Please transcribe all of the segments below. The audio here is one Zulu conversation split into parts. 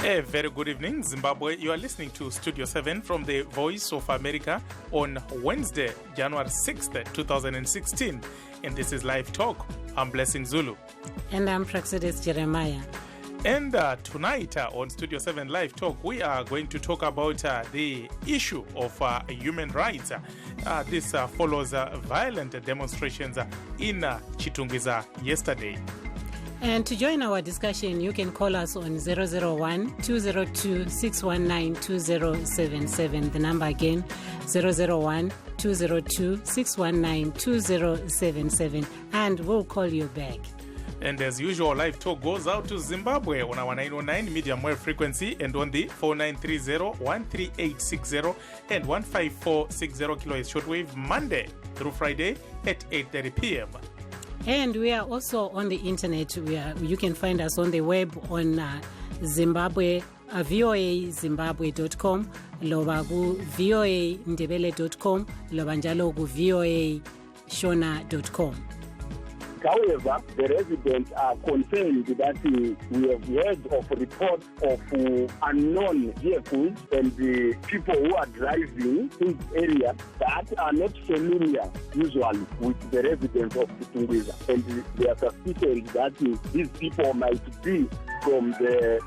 A very good evening, Zimbabwe. You are listening to Studio 7 from the Voice of America on Wednesday, January 6th, 2016. And this is Live Talk. I'm Blessing Zulu. And I'm Praxidis Jeremiah. And tonight on Studio 7 Live Talk, we are going to talk about the issue of human rights. This follows violent demonstrations in Chitungwiza yesterday. And to join our discussion, you can call us on 001-202-619-2077. The number again, 001-202-619-2077. And we'll call you back. And as usual, Live Talk goes out to Zimbabwe on our 909 medium wave frequency and on the 4930-13860 and 15460 kHz shortwave Monday through Friday at 8:30 p.m. And we are also on the internet. You can find us on the web on Zimbabwe, voazimbabwe.com, loba ku voandebele.com, loba njalo ku voashona.com. However, the residents are concerned that we have heard of reports of unknown vehicles and the people who are driving in this area that are not familiar usually with the residents of Chitungwiza. And they are suspicious that these people might be from the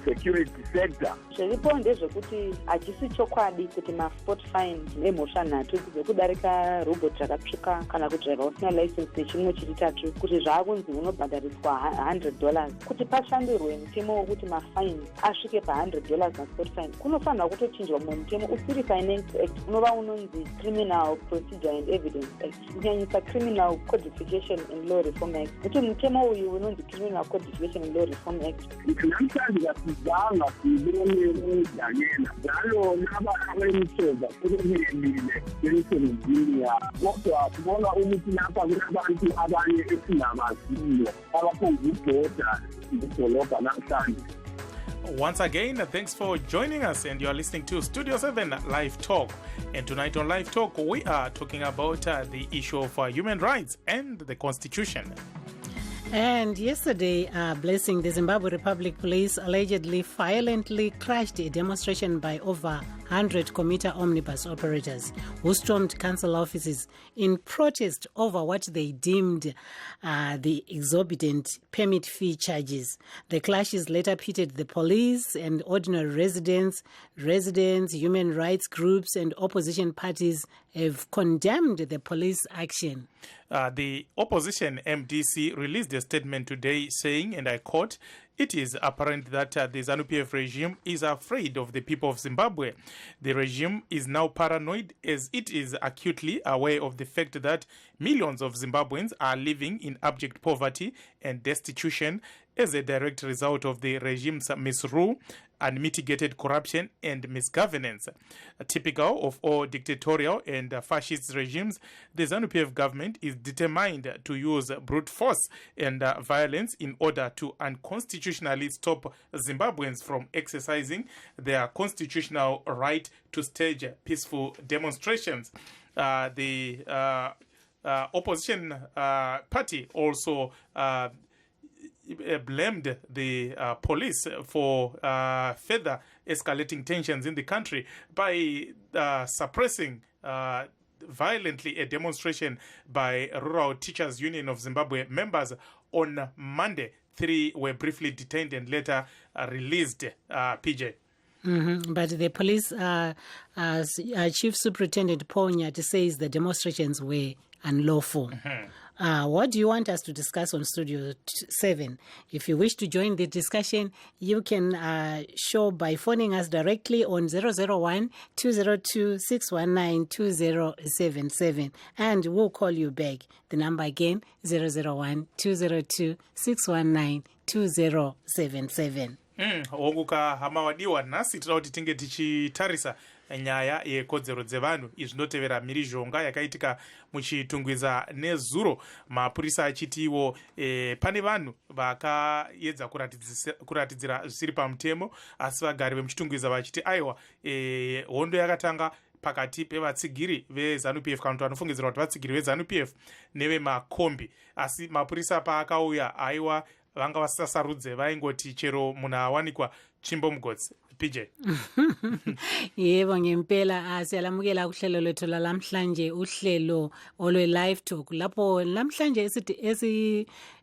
security sector. Zviripo ndezvekuti hachisi chokwadi kuti ma-sport fine emhosva nhatu dzekudarika robot rakatsvuka kana kudhraivha usina license nechimwe chitatu kuti zvaakunzi unobhadhariswa $100 kuti pashandurwe mutemo wokuti mafine asvike pa$100 ma-sport fine kunofanirwa kutochinjwa mumwe mutemo usiri finance act unova unonzi criminal procedure and evidence act kunyanyisa criminal codification and law reform act kuti mutemo uyu unonzi criminal codification and law reform act Daniela, njalo laba abemisebenza sebelile emsebenzini yabo kodwa sibona ukuthi lapha kunabantu abanye esingabaziyo abaphonga ibhoda idolobha namhlanje. Once again, thanks for joining us, and you are listening to Studio 7 Live Talk. And tonight on Live Talk, we are talking about the issue of human rights and the Constitution. And yesterday, Blessing, the Zimbabwe Republic Police allegedly violently crashed a demonstration by over 100 commuter omnibus operators who stormed council offices in protest over what they deemed the exorbitant permit fee charges. The clashes later pitted the police and ordinary residents, human rights groups, and opposition parties have condemned the police action. The opposition MDC released a statement today saying, and I quote, "It is apparent that the ZANU-PF regime is afraid of the people of Zimbabwe. The regime is now paranoid as it is acutely aware of the fact that millions of Zimbabweans are living in abject poverty and destitution as a direct result of the regime's misrule, unmitigated corruption and misgovernance. Typical of all dictatorial and fascist regimes, the ZANU-PF government is determined to use brute force and violence in order to unconstitutionally stop Zimbabweans from exercising their constitutional right to stage peaceful demonstrations." The opposition party also blamed the police for further escalating tensions in the country by suppressing violently a demonstration by Rural Teachers Union of Zimbabwe members on Monday. 3 were briefly detained and later released, PJ. Mm-hmm. But the police Chief Superintendent Paul Nyati says the demonstrations were unlawful. Mm-hmm. What do you want us to discuss on Studio 7? If you wish to join the discussion, you can show by phoning us directly on 001-202-619-2077, and we'll call you back. The number again, 001-202-619-2077. Wokuka hama wadiwa nasi tinoda kuti tinge tichitarisa nyaya yekodzero dzevanhu. Izvi zvinotevera mhirizhonga yakaitika muchitungwiza nezuro, mapurisa achitiwo pane vanhu vakaedza kuratidzira zvisiri pamutemo, asi vagari vemuchitungwiza vachiti aiwa, hondo yakatanga pakati pevatsigiri veZANU-PF kana kuti vanofungidzirwa kuti vatsigiri veZANU-PF nevemakombi, asi mapurisa paakauya aiwa vanga vasasarudze vaingoti chero munhu awanikwa chimbo mugodzi. PJ. Yebo ngempela siyalamukela kuhlelo lethu lalamhlanje, uhlelo olwe live talk lapho namhlanje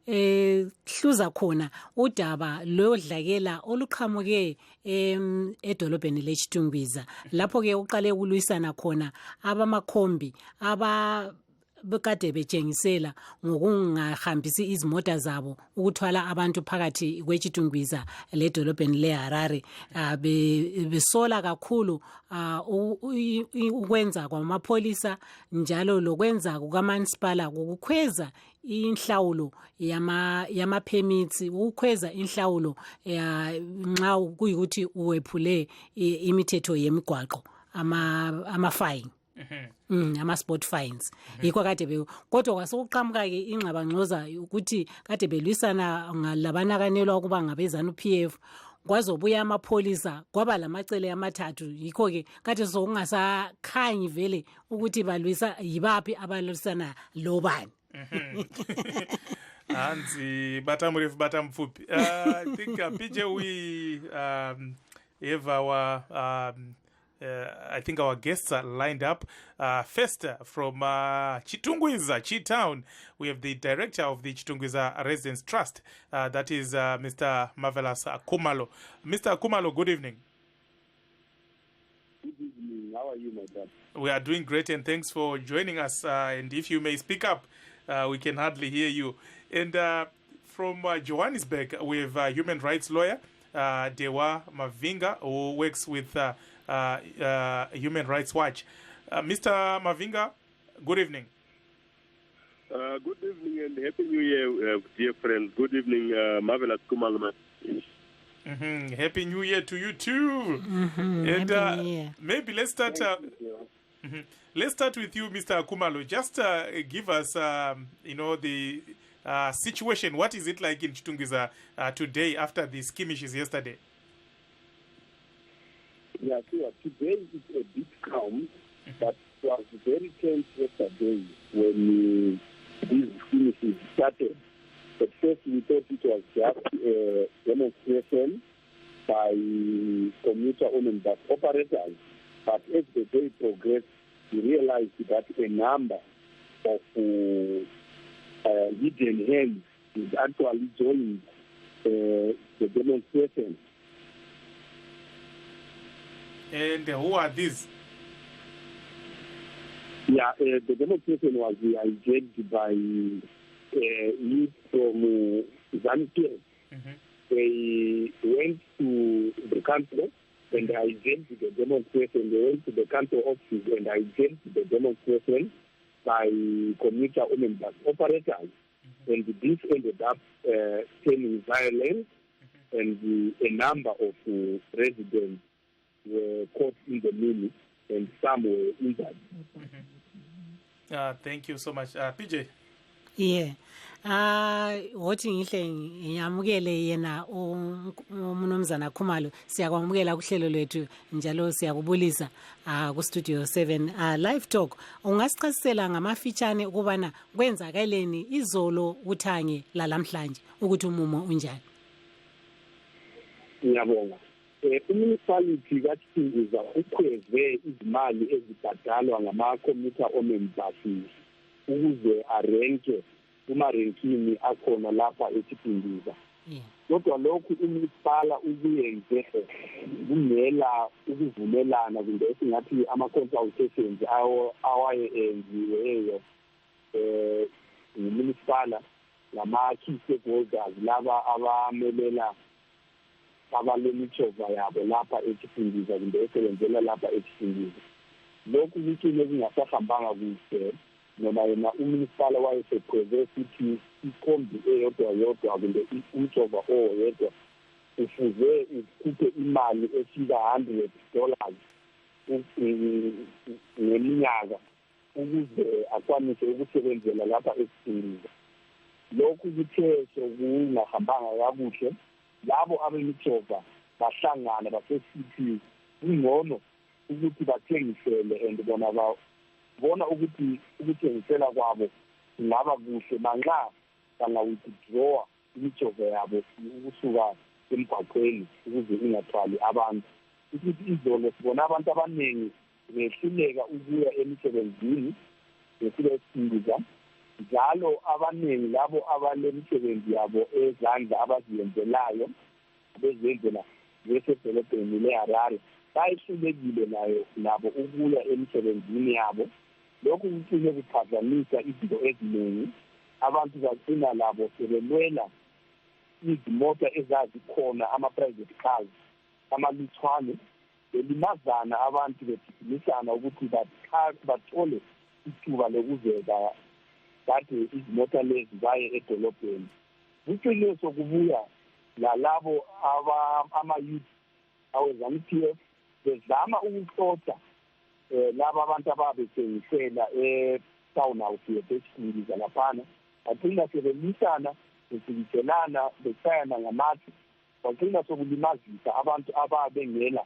hluza khona udaba lodlakela oluqhamuke edolobheni leChitungwiza, lapho ke uqale ukulwisana khona abamakhombi bekade betshengisela ngokungahambisi izimota zabo ukuthwala abantu phakathi kweChitungwiza ledolobheni leHarare. Besola kakhulu ukwenza kwamapholisa njalo lokwenza kukamasipala ukukhweza inhlawulo yama-permits, ukukhweza inhlawulo nxa kuyikuthi uwephule imithetho yemigwaqo, ama-fine. Ama-sport fines. Yikho kade kodwa kwasekuqhamuka-ke ingxabangxoza ukuthi kade belwisana labanakanelwa ukuba ngabe-ZANU-PF, kwazobuya amapholisa kwaba lamacele amathathu. Yikho-ke kade sokungasakhanyi vele ukuthi balwisa yibaphi abalwisana lobani. Hanzi batamurefu batamfupi. I think PJ we have our I think our guests are lined up. First, from Chitungwiza, Chi-Town, we have the director of the Chitungwiza Residents Trust. That is Mr. Marvelous Khumalo. Mr. Khumalo, good evening. Good evening. How are you, my brother? We are doing great, and thanks for joining us. And if you may speak up, we can hardly hear you. And from Johannesburg, we have a human rights lawyer, Dewa Mavinga, who works with Human Rights Watch. Mr. Mavinga, good evening. Good evening and Happy New Year, dear friends. Good evening, Marvelous Khumalo. Happy New Year to you too. And maybe let's start. Let's start with you, Mr. Khumalo. Just give us, the situation. What is it like in Chitungwiza today after the skirmishes yesterday? Yeah, sure. Today is a bit calm, but it was very tense yesterday when these skirmishes started. At first, we thought it was just a demonstration by commuter-owned bus operators. But as the day progressed, we realized that a number of hidden hands is actually joining the demonstration. And who are these? Yeah, the demonstration was hijacked by youth from ZANU-PF. They went to the council and hijacked the demonstration. They went to the council office and hijacked the demonstration by commuter-owned bus operators. And this ended up turning violent, and a number of residents were caught in the middle and some were injured. Thank you so much. PJ? Yeah. Wathi ngihle ngiyamukele yena uMnumzana Khumalo, siyakwamukela kuhlelo lwethu njalo siyakubulisa ku Studio 7 live talk. Ungasichasisela ngamafitshane ukubana kwenzakaleni izolo uthange lalamhlanje ukuthi umumo unjani? Ngiyabonga. Umunicipality kaChitungwiza ukhweze izimali ezibhadalwa ngama-commuter-owned buses ukuze arenke kumarenkini akhona lapha eChitungwiza. Kodwa lokhu umunicipala ukuyenze kungela ukuvumelana kumbe esingathi ama-consultations awayenziweyo umunicipala ngama-key stakeholders laba abamelela abalemithova yabo lapha eChitungwiza kumbe esebenzela lapha eChitungwiza. Lokhu kuthile kungasahambanga kuhle noma yena umunicipala wayesekhweze futhi ikhombi eyodwa kumbe umthova oyedwa ufuze ukhuphe imali efika $100 ngeminyaka ukuze akwanise ukusebenzela lapha eChitungwiza. Lokhu kuthe sokungahambanga kakuhle. Labo abemithova bahlangana basesithi kungcono ukuthi bathengisele and bona babona ukuthi ukuthengisela kwabo ngaba kuhle manxa banga withdraw imijovo yabo ukusuka emgwaqweni ukuze ingathwali abantu. Ukuthi izolo sibona abantu abaningi behluleka ukuya emisebenzini befika esindiza njalo abaningi labo abalemisebenzi yabo ezandla abaziyenzelayo bezenzela ngesedolobheni leHarare bayihlulekile nayo nabo ukuya emisebenzini yabo. Lokhu kucine kuphazamisa izinto eziningi. Abantu bagcina labo sebelwela izimoto ezazikhona ama-private cars amalutshwane belimazana abantu bephikisana ukuthi bathole ithuba lokuzeka kade izimoto lezi baye edolobheni. Kucine sokubuya lalabo ama-youth awe-ZANU-PF bezama ukuxoxa laba abantu ababethengisela e-town house yeteshiniza laphana bagcina sebelwisana befikiselana beshayana ngamathi bagcina sokulimazisa abantu ababengela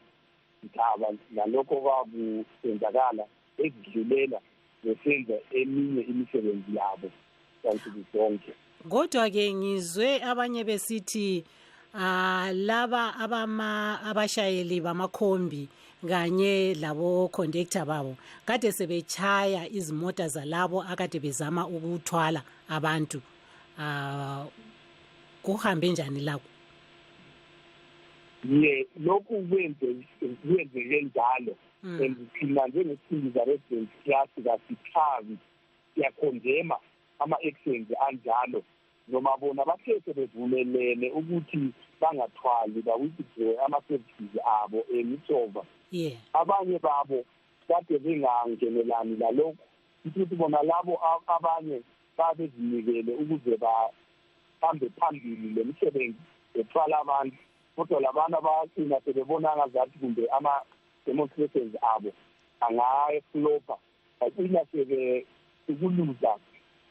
ndaba nalokho kwakusenzakala ezidlulela besenza eminye imisebenzi yabo kanti zonke. Kodwa-ke ngizwe abanye besithi laba abashayeli bamakhombi kanye labo conductor babo kade sebechaya izimota zalabo akade bezama ukuthwala abantu. Kuhambe njani lakho? Lokhu kwenzeke njalo thina njengesindiza residents siyasithabi siyakondema ama-actions anjalo noma bona bakhethe bevumelene ukuthi bangathwali bawithdraw ama-services abo emitshova. Abanye babo kade bengangenelani lalokho ukuthi bona labo abanye babezinikele ukuze bahambe phambili lemisebenzi bethwala abantu. Kodwa labana bagcina sebebona ngazathi kumbe ama-demonstrations abo angayeflopa bagcina sebekuluza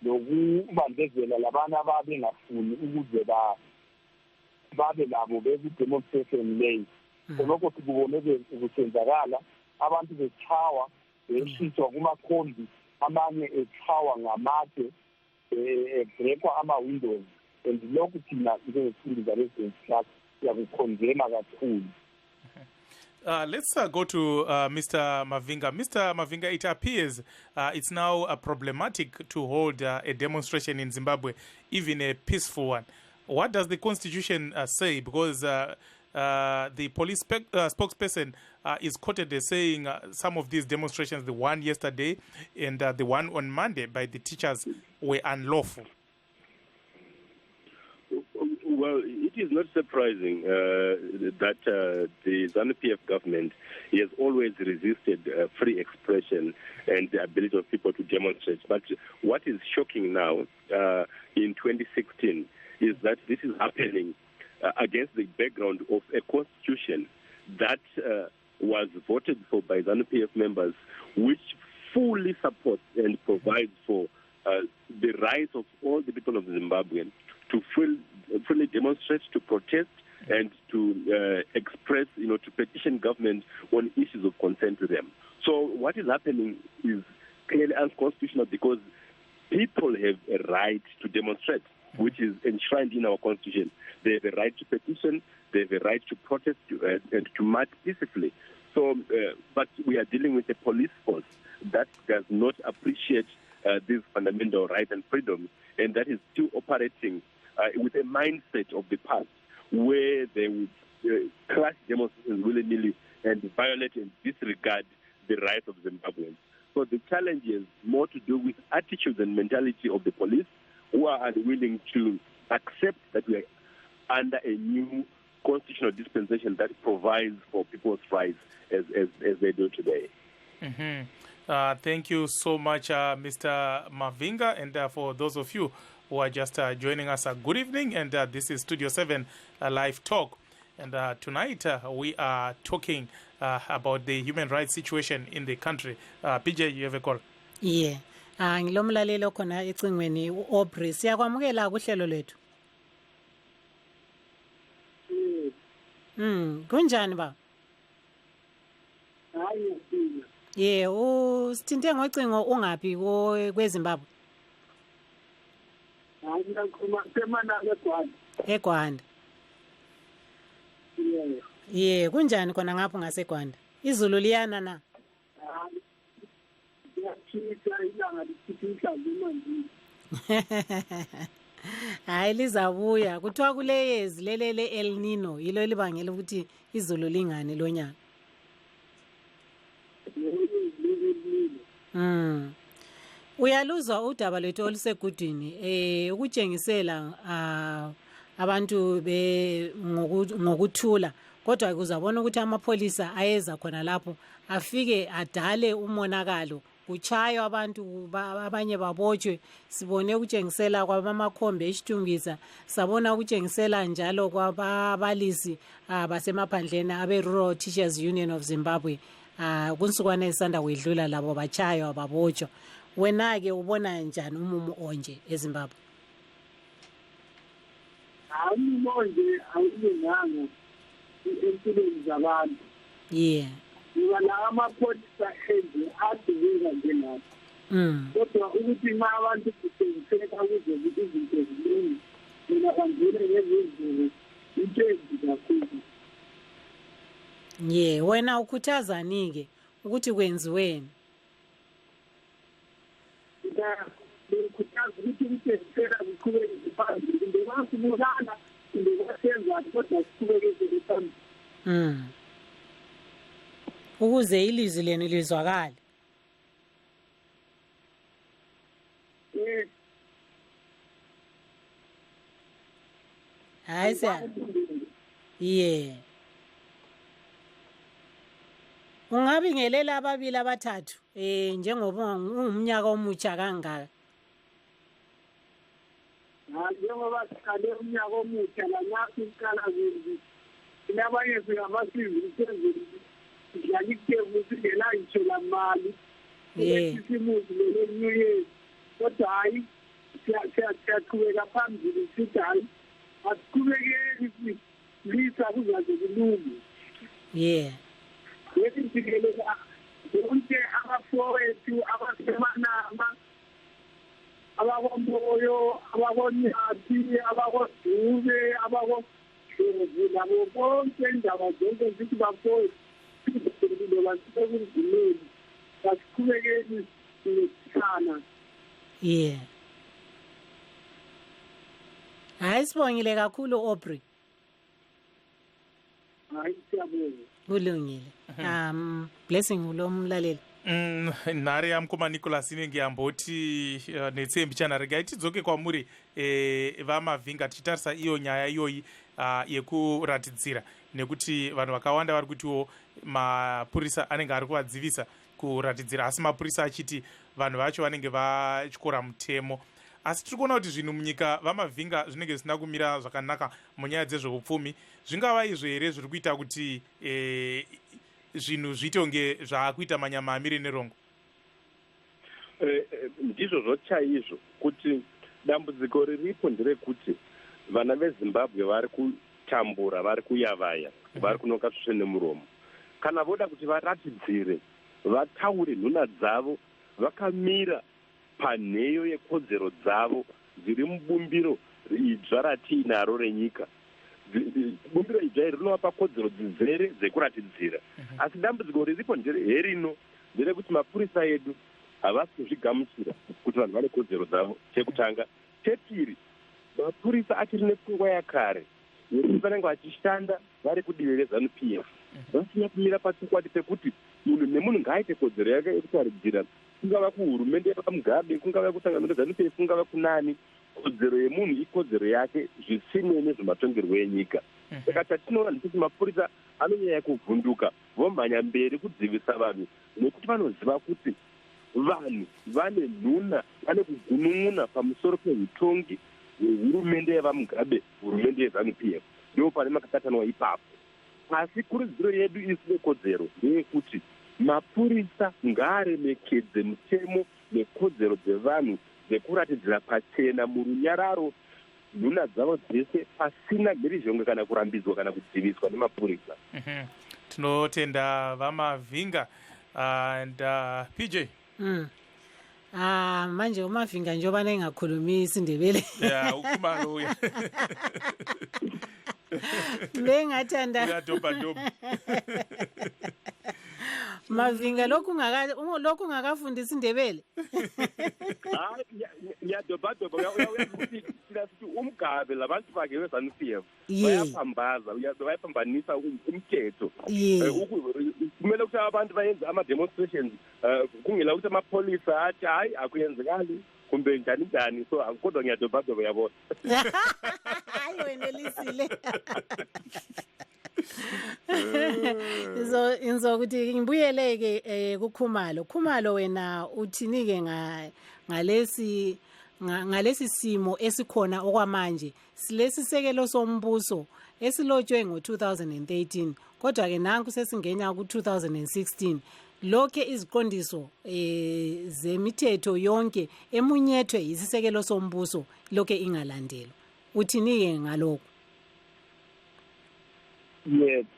nokubandezela labana ababengafuni ukuze babe labo beku-demonstration leyo. Lokho sikubone kusenzakala abantu bechawa beshitshwa kumakhombi amanye echawa ngamatshe ebrekwa ama-windows and lokhu thina njengesindiza residents class siyakukhondema kakhulu. Let's go to Mr. Mavinga. Mr. Mavinga, it appears it's now problematic to hold a demonstration in Zimbabwe, even a peaceful one. What does the Constitution say? Because the police spokesperson is quoted as saying some of these demonstrations, the one yesterday and the one on Monday by the teachers, were unlawful. Well, it is not surprising that the ZANU-PF government has always resisted free expression and the ability of people to demonstrate. But what is shocking now in 2016 is that this is happening against the background of a constitution that was voted for by ZANU-PF members, which fully supports and provides for the rights of all the people of Zimbabwe to fully demonstrate, to protest, and to express, to petition government on issues of concern to them. So what is happening is clearly unconstitutional because people have a right to demonstrate, which is enshrined in our constitution. They have a right to petition, they have a right to protest and to march peacefully. So, but we are dealing with a police force that does not appreciate these fundamental rights and freedoms, and that is still operating with a mindset of the past, where they would crush demonstrations willy-nilly and violate and disregard the rights of Zimbabweans. So the challenge is more to do with attitudes and mentality of the police, who are unwilling to accept that we are under a new constitutional dispensation that provides for people's rights as they do today. Thank you so much, Mr. Mavinga, and for those of you who are just joining us, good evening, and this is Studio 7 Live Talk. And tonight we are talking about the human rights situation in the country. PJ, you have a call? Yeah. Ngilomlalelo khona ecingweni uAubrey. Siyakwamukela kuhlelo lethu. Kunjani ba? Hayi. Yeah, usithinte ngocingo ungaphi kweZimbabwe? eGwanda. Ye, kunjani khona ngapho ngaseGwanda? Izulu liyana na? Hayi lizabuya. Kuthiwa kuleyezi lelele El Nino yilo libangela ukuthi izulu lingani lonyaka. Uyaluzwa udaba lwethu olusegudwini ukutshengisela abantu ngokuthula, kodwa kuzabona ukuthi amapholisa ayeza khona lapho afike adale umonakalo, kuchaywa abantu abanye babotshwe. Sibone ukutshengisela kwabamakhombe esithungisa, sabona ukutshengisela njalo kwababalisi basemaphandleni abe-Rural Teachers Union of Zimbabwe. Kunsukwana esanda kwedlula labo bachaywa babotshwa. Wena-ke ubona njani umumo onje eZimbabwe? Umumo onje awulunganga empilweni zabantu. Yeah. Ngoba la amapholisa enje adubeka njengathi. Kodwa ukuthi ma abantu kuthengiseka ukuze izinto zilunge, mina bangile ngezizulu into ezimbi kakhulu. Yeah, wena ukhuthazani-ke ukuthi kwenziweni? Ngikhuthaza ukuthi kuthengiseka kuqhubeke phambili. Kumbe basibulala, kumbe basenza kodwa siqhubeke phambili. Ukuze ilizwi lenu lizwakale. Hayi siya. Yeah. Ungabingelela ababili abathathu njengoba ungumnyaka omutsha kangaka. Njengoba siqale umnyaka omutsha lanyaka iqala kubi. Sinabanye singabasizi phezulu. Sidlala itebu singela ngitsho lamali. Sisimuzi le-New Year. Kodwa hayi siyaqhubeka phambili sithi hayi asiqhubekeli lisa kuzaze kulunge. Yeah. Yesinsikeleka bonke abafowethu abasemanama, abakomoyo, abakonyathi, abakodube, abakodlovu, labo bonke indaba zonke zithi bafowethu basebenzimeli basiqhubekeli sinesikhala. Yeah. Hayi sibongile kakhulu Aubrey. Hayi siyabonga. Kulungile. Blessing ulo mlaleli. Nhare yamukoma Nicholas ngiyamboti netsembi chana regai tidzoke kwamuri vamavhinga tichitarisa iyo nyaya iyoyi yekuratidzira nekuti vanhu vakawanda vari kutiwo mapurisa anenge ari kuvadzivisa kuratidzira, asi mapurisa achiti vanhu vacho vanenge vatyora mutemo. Asi tiri kuona kuti zvinhu munyika vamavhinga zvinenge zvisina kumira zvakanaka munyaya dzezveupfumi. Zvingava izvo here zviri kuita kuti zvinhu zviite kunge zvaakuita manyama amire nerongo? Ndizvo zvochaizvo kuti dambudziko riripo nderekuti vana veZimbabwe vari kutambura, vari kuyavaya, vari kunoka svesve nemuromo. Kana voda kuti varatidzire, vataure nhuna dzavo vakamira panheyo yekodzero dzavo dziri mubumbiro idzva ratiinaro renyika. Bumbiro idzva iri rinovapa kodzero dzizere dzekuratidzira. Asi dambudziko riripo nderino nderekuti mapurisa edu havasi kuzvigamuchira kuti vanhu vane kodzero dzavo. Chekutanga. Chepiri, mapurisa achiri nepfungwa yakare yekuti vanenge vachishanda vari kudivi reZANU-PF. Vasina kumira pachikwadi pekuti munhu nemunhu ngaaite kodzero yake yekutaridzira, kungava kuhurumende yepamugabe, kungava kusangana neZANU-PF, kungava kunani. Kodzero yemunhu ikodzero yake zvisinei nezvematongerwo enyika. Saka chatinoona ndekuti mapurisa anonyanya kuvhunduka, vomhanya mberi kudzivisa vanhu nekuti vanoziva kuti vanhu vane nhuna, vane kugunun'una pamusoro peutongi hwehurumende yevamugabe, hurumende yeZANU-PF. Ndipo pane makatatanwa ipapo. Asi kurudziro yedu isi nekodzero ndeyekuti mapurisa ngaaremekedze mutemo nekodzero dzevanhu dzekuratidzira pachena murunyararo nhuna dzavo dzese pasina mhirizhonga kana kurambidzwa kana kudziviswa nemapurisa. Tinotenda vamavhinga and PJ. Manje uMavinga njengoba engakhulumi isiNdebele. Yeah, uKhumalo uya. Bengathanda. Uyadoba. Mavinga lokhu ungakafundisa IsiNdebele. Ngiyadoba uyakuthi sithi umgabe labantu bake weZANU-PF bayaphambanisa umthetho. Kumele ukuthi abantu bayenze ama-demonstrations kungela ukuthi amapholisa athi hayi akuyenzekali kumbe njani so kodwa ngiyadoba yabona. Hayi wena elisile. Ukuthi ngibuyeleke kuKhumalo. Khumalo wena uthini-ke ngalesi simo esikhona okwamanje silesi sekelo sombuso esilotshwe ngo-2013 kodwa-ke nanku sesingena ku-2016 lokhe iziqondiso zemithetho yonke emunyethwe yisisekelo sombuso lokhe ingalandelwa. Uthini-ke ngalokho?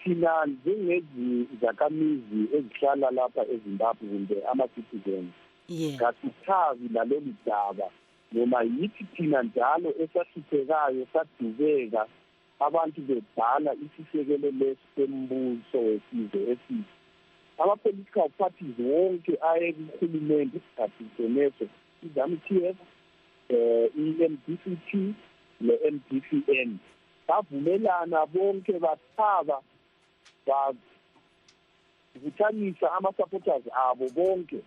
Thina njengezakamizi ezihlala lapha eZimbabwe kumbe ama-citizens kasithabi lalolu daba noma yithi thina njalo esahluphekayo sadubeka abantu bebhala isisekelo lesi sembuso wesizwe esizwe. Ama-political parties wonke aye kuhulumende esikhathini iZANU-PF, i-MDCT ne-MDCN bavumelana bonke bathaba bavuthanisa ama-supporters abo bonke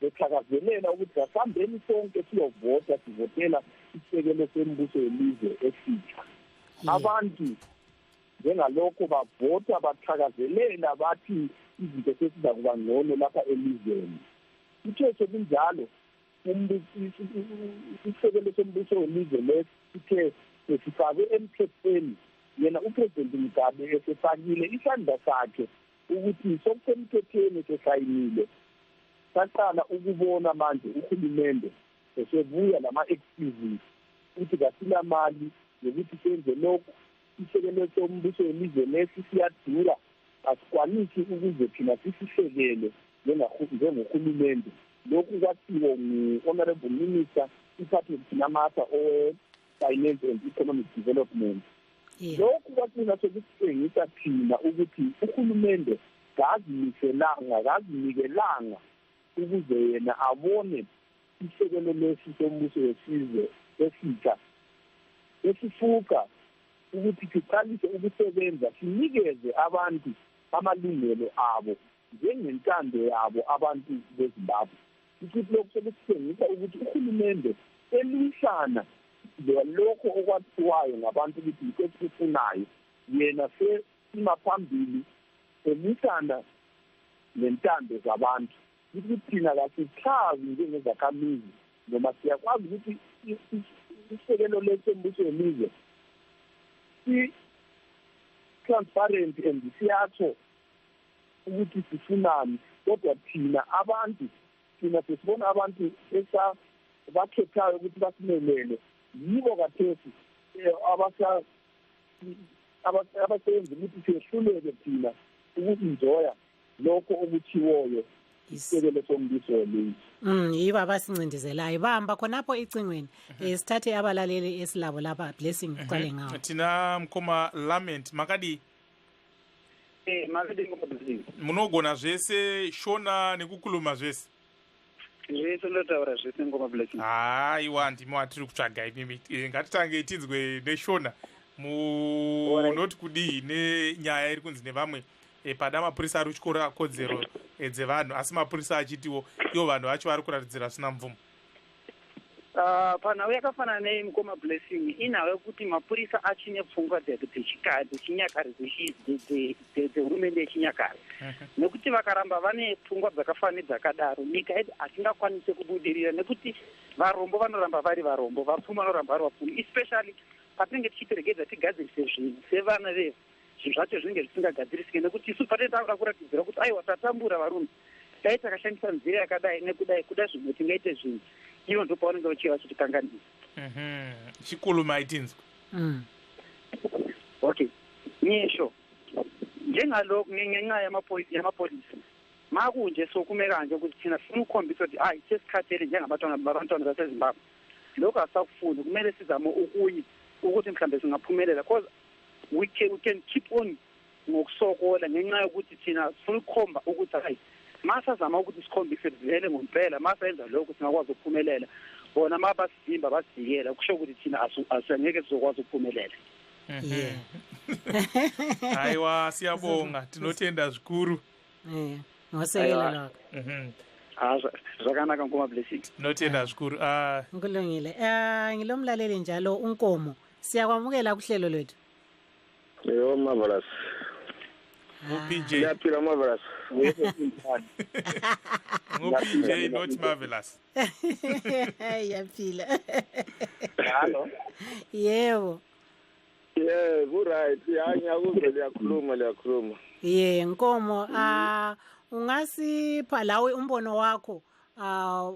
beqhakazelela ukuthi asihambeni sonke siyovota sivotela isisekelo sembuso yelizwe esitsha. Abantu njengalokho bavota baqhakazelela bathi izinto sesiza kuba ngcono lapha elizweni. Kuthe sekunjalo isisekelo sembuso yelizwe lesithe sifake emthethweni yena uPresident Mugabe esefakile isandla sakhe ukuthi sokusemthethweni sesayinile. Saqala ukubona manje uhulumende esebuya lama-excuses ukuthi kasila mali yokuthi senze lokhu isisekelo sombuso welizwe lesi siyadura asikwanisi ukuze thina sisisekele njengohulumende. Lokhu kwathiwa ngu-Honorable Minister iPhathi Namasa Finance and Economic Development. Lokhu kwathina sokusitshengisa thina ukuthi uhulumende kazinikelanga ukuze yena abone isisekelo lesi sombuso wesizwe esitsha esifuka ukuthi siqalise ukusebenza sinikeze abantu amalungelo abo njengentando yabo abantu beZimbabwe. Ukuthi lokhu sokusitshengisa ukuthi uhulumende elwisana lokho okwathiwayo ngabantu ukuthi yikho esikufunayo yena sesimaphambili elwisana nentando zabantu. Ukuthi thina kasithabi njengezakamizi noma siyakwazi ukuthi isisekelo lesembuso yelizwe si-transparent and siyatsho ukuthi sifunani kodwa thina sesibona abantu bakhethayo ukuthi basimelele yibo kathesi abasebenza ukuthi siyehluleke thina uku-enjoya lokho okuthiwoyo isisekelo sombuso welizwe. Yibo abasincindezelayo bahamba khonapho icingweni. Sithathe abalaleli esilabo lapha. Blessing uqale ngawo. Thina Mkhoma Lament makadi makadi ngobabili munogona zvese shona nekukhuluma zvese zvese ndotaura zvese ngoma Blessing. Aiwa ndimi watiri kutsvaga imimi. Ngatitange tinzwe neshona munoti kudii nenyaya iri kunzi nevamwe pada mapurisa ari kutyora kodzero dzevanhu asi mapurisa achitiwo ivo vanhu vacho vari kuratidzira zvisina mvumo. Panhau yakafanana neMukoma Blessing inhau yekuti mapurisa achine pfungwa dzechinyakare dzehurumende yechinyakare nekuti vakaramba vane pfungwa dzakafanana dzakadaro nyika yedu hatingakwanise kubudirira nekuti varombo vanoramba vari varombo vapfumi vanoramba vari vapfumi especially patinenge tichitiregedza tigadzirise zvinhu sevana vedu zvinhu zvacho zvinenge zvisingagadzirisike nekuti isu patenge tanga kuratidzira kuti aiwa tatambura varume dai takashandisa nzira yakadai nekudai kuda zvimwe tingaite zvinhu ivo ndo pavanenge vachiva vachitikanganisa. Chikulu maitinzwa. Okay. Nyesho. Njengalokho ngenxa yamapolisa makunje sokume kanje ukuthi thina sifuna ukukhombisa ukuthi hayi sesikhathele njengabantwana baseZimbabwe lokho asakufuni kumele sizame ukuthi mhlambe singaphumelela because we can keep on ngokusokola ngenxa yokuthi thina sifuna ukukhomba ukuthi hayi masazama ukuthi sikhombise vele ngempela masenza lokho singakwazi ukuphumelela bona mabasidimba basidikela kusho ukuthi thina asengeke sizokwazi ukuphumelela. Hayiwa siyabonga tinotenda zvikuru. Ngosekela lokho. Zvakanaka Nkoma Blessing. Tinotenda zvikuru. Nkulungile. Ngilomlaleli njalo uNkomo. Siyakwamukela kuhlelo lwethu. Yo marvelous. PJ. Yaphila marvelous. PJ not marvelous. Yaphila. Hello. Yebo. Right. Ngiyakuzwe liyakhuluma. Nkomo, ungasipha lawe umbono wakho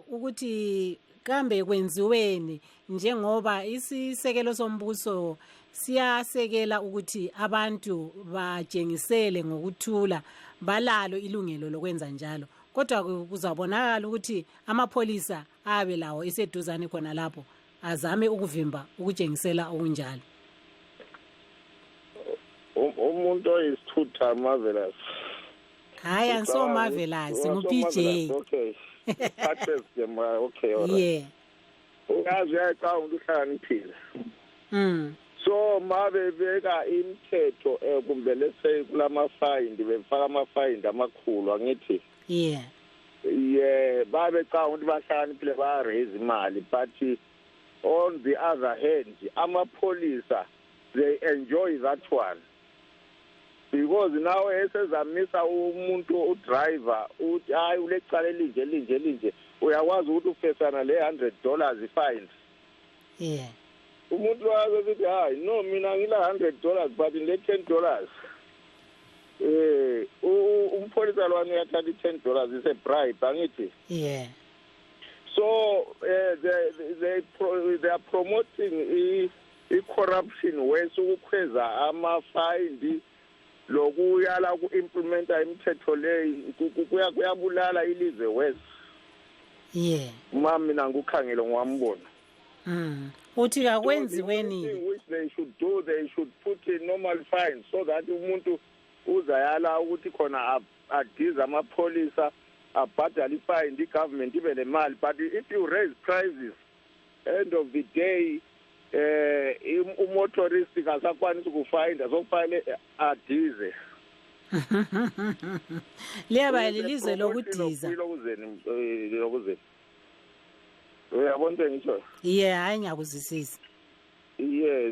ukuthi kambe kwenziweni njengoba isisekelo sombuso siyasekela ukuthi abantu bajengisele ngokuthula balalo ilungelo lokwenza njalo kodwa kuzabonakala ukuthi amapholisa abe lawo eseduzane khona lapho azame ukuvimba ukujengisela okunjalo. Umuntu oyisithutha marvelous. Hayi anso marvelous ngu-PJ. Okay. Access them okay alright. Yeah. Uyazi yaqa ukuhlaniphile. So mabebeka imithetho kumbe lese kulama fine befaka ama fine amakhulu angithi. Yeah. Babeca ukuthi bahlaniphile ba raise imali but on the other hand amapolisa they enjoy that one. Because now esezamisa umuntu udriver uthi hayi ulecala elinje uyakwazi ukuthi ufesana le $100 fines. Yeah. Umuntu wayethi hayi no mina ngila $100 but ngile $10. Umpolisa lwani uyathatha $10 is a bribe angithi. Yeah. So they are promoting corruption wese ukukhweza ama-fine lokuyala ku-implementa imithetho leyi kuyabulala ilizwe west. Mina ngikukhangele ngwambona. Uthi akwenziweni which they should put in normal fines so that umuntu uzayala ukuthi khona adiza amapolisa abhadala ifine i-government ibe nemali but if you raise prices end of the day umotorist ngasakwanisa ukufayinda sokufayile adize. Liyaba lilizwe lokudiza. Lokuzeni. Uyabona ngitsho? Hayi ngiyakuzwisisa.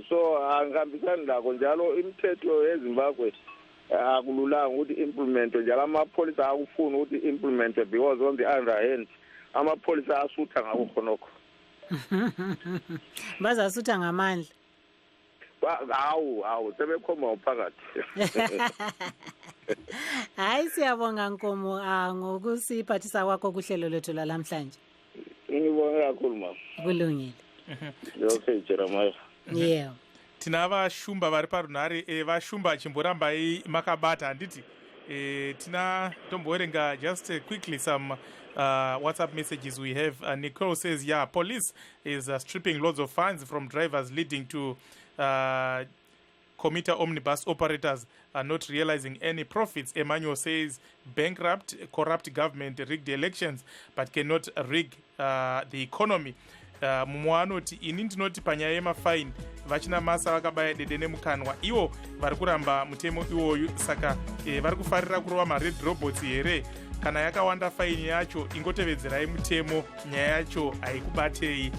So angihambisani lakho njalo imithetho yeZimbabwe akululanga ukuthi implement njalo amapolisa akufuna ukuthi implement because on the other hand amapolisa asutha ngakho khonokho. Bazasutha ngamandla. Hawu sebekhoma uphakathi. Hayi siyabonga Nkomo ngokusiphathisa kwakho kuhlelo lethu lamhlanje. Ngibonga kakhulu mama. Kulungile. Okay Jeremiah. Yeah. Tina vashumba vari parunhare vashumba chimborambai makabata handiti tina tomboerenga just quickly some WhatsApp messages we have. Nicole says, yeah, police is stripping loads of fines from drivers, leading to commuter omnibus operators are not realizing any profits. Emmanuel says, bankrupt, corrupt government rigged elections but cannot rig the economy. Mumwe anoti ini ndinoti panyaya yemafaini vachina masa vakabaya dede nemukanwa ivo vari kuramba mutemo iwoyu saka vari kufarira kurova mared robots here kana yakawanda faini yacho ingotevedzerai mutemo nyaya yacho haikubatei.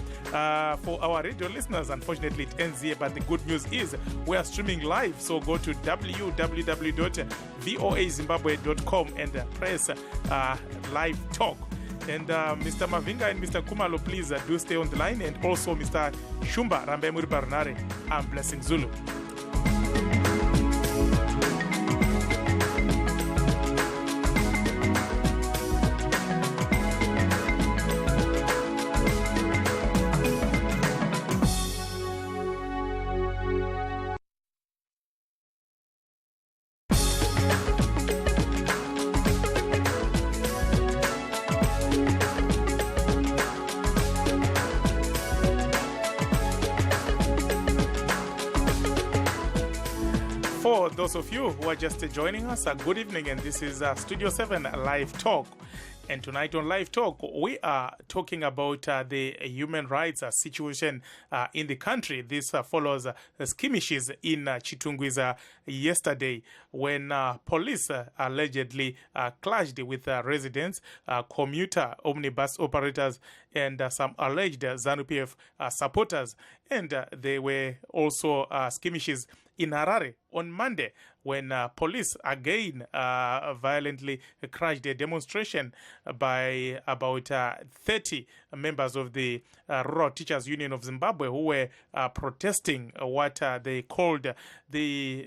For our radio listeners, unfortunately it ends here, but the good news is we are streaming live, so go to www.voazimbabwe.com and press live talk. And Mr. Mavinga and Mr. Kumalo, please do stay on the line, and also Mr. Shumba Rambe Muri Barunare. I'm Blessing Zulu. For those of you who are just joining us, good evening, and this is Studio 7 Live Talk. And tonight on Live Talk, we are talking about the human rights situation in the country. This follows skirmishes in Chitungwiza yesterday when police allegedly clashed with residents, commuter omnibus operators, and some alleged ZANU-PF supporters. And there were also skirmishes in Harare on Monday when police again violently crashed a demonstration by about 30 members of the Rural Teachers Union of Zimbabwe who were protesting what they called the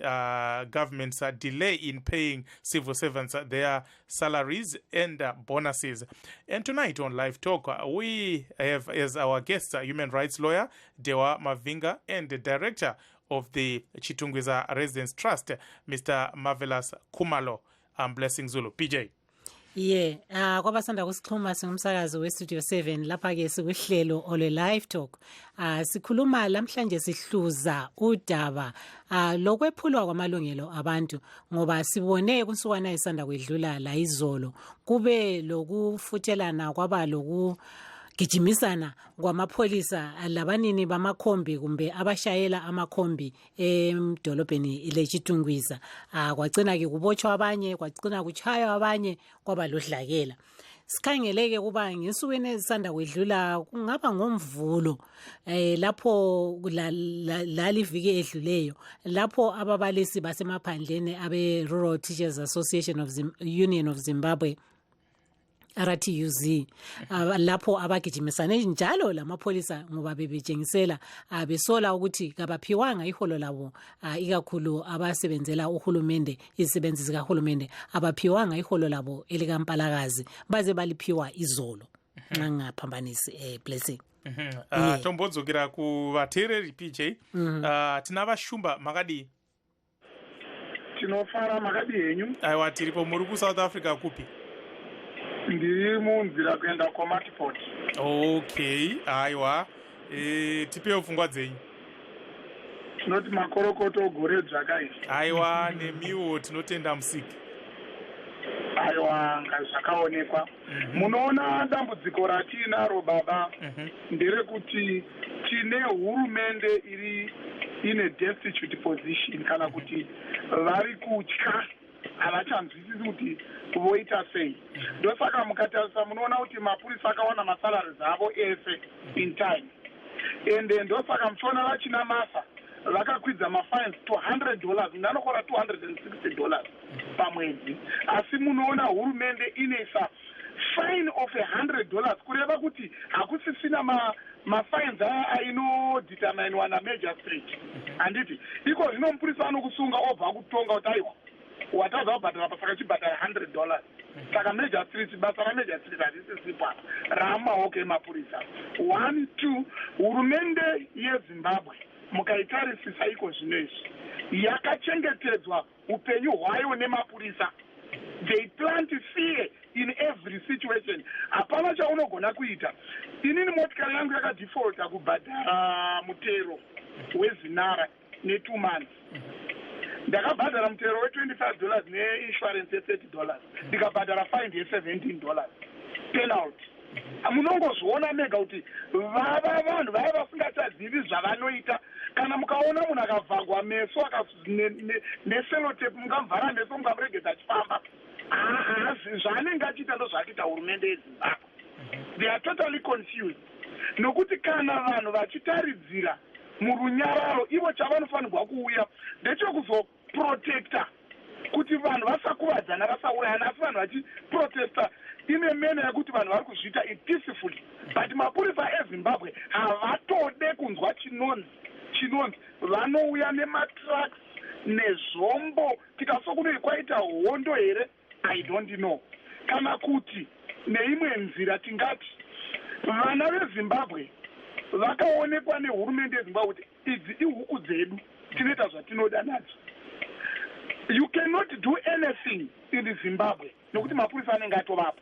government's delay in paying civil servants their salaries and bonuses. And tonight on Live Talk, we have as our guest human rights lawyer Dewa Mavinga and the director of the Chitungwiza Residents Trust, Mr. Marvelous Kumalo. Blessing Zulu. PJ. Yeah, kwabasanda kusixhuma singumsakazi weStudio 7 lapha ke sikuhlelo ole Live Talk. Sikhuluma lamhlanje sihluza udaba lokwephulwa kwamalungelo abantu ngoba sibone kunsukwana isanda kwedlula la izolo kube lokufuthelana kwaba gijimisana kwamapholisa labanini bamakhombi kumbe abashayela amakhombi edolobheni leChitungwiza. Kwagcina ke kubotshwa abanye, kwagcina kuchaywa abanye, kwaba lodlakela. Sikhangeleke kuba ngesukwini ezisanda kwedlula kungaba ngomvulo lapho laliviki edluleyo lapho ababalisi basemaphandleni abe Rural Teachers Association of Union of Zimbabwe RTUZ lapho abagijimisane njalo lamapholisa ngoba bebetshengisela besola ukuthi kabaphiwanga iholo labo ikakhulu abasebenzela uhulumende izisebenzi zikahulumende abaphiwanga iholo labo elikampalakazi baze baliphiwa izolo nxa ngaphambanisi Blessing. Tombodzokera ku vateereri PJ tina vashumba makadi tinofara makadi henyu aiwa tiripo muri ku South Africa kupi ndiri munzira kuenda kuMatiport. Okay, aiwa tipewo pfungwa dzenyu. Tinoti makorokoto gore dzakaizvi. Aiwa nemiwo tinotenda musiki. Aiwa zvakaonekwa. Munoona dambudziko ratinaro baba nderekuti tine hurumende iri ine destitute position kana kuti vari kutya havachanzwisisi kuti voita sei. Ndosaka mukatarisa munoona kuti mapurisa akawana masalaries avo ese in time. Ende ndosaka muchiona vachina masa vakakwidza mafines $200 ndanokora $260 pamwedzi. Asi munoona hurumende inoisa fine of $100 kureva kuti hakusisina mafines aya ainodhitaminwa namagistrate. Handiti iko zvino mupurisa anokusunga obva kutonga kuti aiwa wataza wabhadhara pasaka chibhadhara $100. Saka magistrate basa ramagistrate harisisipa ramaoko emapurisa. 1 2 hurumende yeZimbabwe mukaitarisisa iko zvino izvi yakachengetedzwa upenyu hwayo nemapurisa. They plant fear in every situation. Hapana chaunogona kuita. Inini motikari yangu yakadefaulta kubhadhara mutero wezinara ne2 months. Ndakabhadhara mutero we$25 neinsurance ye$30 ndikabhadhara fine ye$17 penalty. Munongozviona mega kuti vava vanhu vaya vasingachazivi zvavanoita. Kana mukaona munhu akavhagwa meso neselotape mukamvhara meso mukamuregedza achifamba zvaanenge achiita ndozvaachita hurumende yeZimbabwe. They are totally confused. Nokuti kana vanhu vachitaridzira murunyararo ivo chavanofanirwa kuuya ndechekuzoprotecta kuti vanhu vasakuvadzana vasaurayana asi vanhu vachiprotesta ine mene yekuti vanhu vari kuzviita peacefully. But mapurisa eZimbabwe havatode kunzwa chinonzi vanouya nematrucks nezvombo tikasokunei kwaita hondo here I don't know. Kana kuti neimwe nzira tingati vana veZimbabwe vakaonekwa nehurumende yeZimbabwe kuti idzi ihuku dzedu tinoita zvatinoda nadzo. You cannot do anything in Zimbabwe nokuti mapurisa anenge atovapo.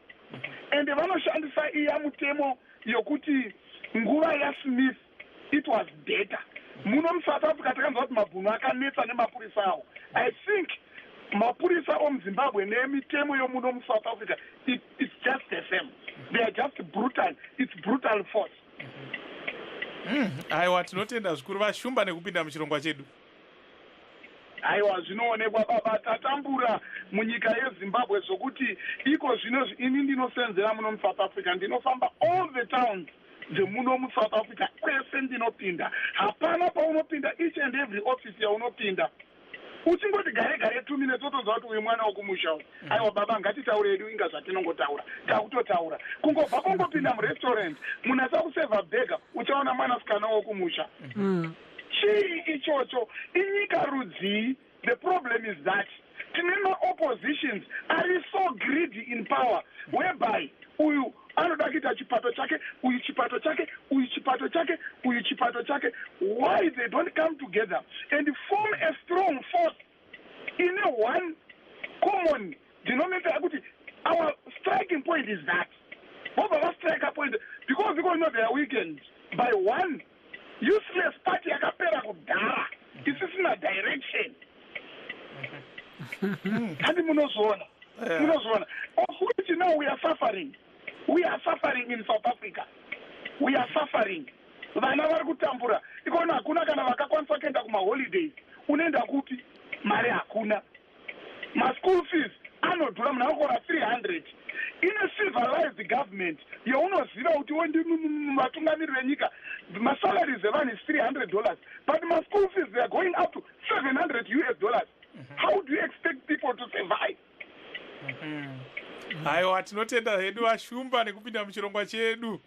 Ende vanoshandisa iya mutemo yokuti nguva yaSmith it was better. Muno muSouth Africa takanzwa kuti mabhunu akanetsa nemapurisa awo I think mapurisa omuzimbabwe nemitemo yomuno muSouth Africa, it's just the same. They are just brutal. It's brutal force. Aiwa, tinotenda zvikuru vashumba nekupinda muchirongwa chedu. Aiwa, zvinoonekwa baba tatambura munyika yeZimbabwe zvokuti iko zvino ini ndinosenzera muno muSouth Africa, ndinofamba all the towns dzemuno muSouth Africa kwese ndinopinda. Hapana paunopinda each and every office yaunopinda uchingoti gare 2 minutes otoziva kuti uyu mwana wokumusha. Aiwa baba, ngatitaure hedu inga zvatinongotaura, takutotaura. Kungobva kungopinda murestaurant munasa kusevha bhega uchaona mwanasikana wokumusha. Chii ichocho? Inyika rudzii? The problem is that tinema oppositions are so greedy in power whereby uyu anoda kuita chipato chake, uyu chipato chake, uyu chipato chake, uyu chipato chake. Why they don't come together and form a strong force in a one common denominator? Our striking point is that both of us strike a point because we know they are weakened by one useless party yakapera kudhara isisina direction. Hadi munozona. Of which now we are suffering. We are suffering in South Africa. We are suffering. Vana vari kutambura. Ikona hakuna kana vakakwanisa kuenda kuma holidays. Unoenda kupi? Mari hakuna. Ma school fees anodhura munakora 300. In a civilized government, yaunoziva kuti vatungamiriri venyika masalaries evanhu is $300, but my school fees they are going up to $700. How do you expect people to survive? Aiwa, tinotenda hedu vashumba nekupinda muchirongwa chedu.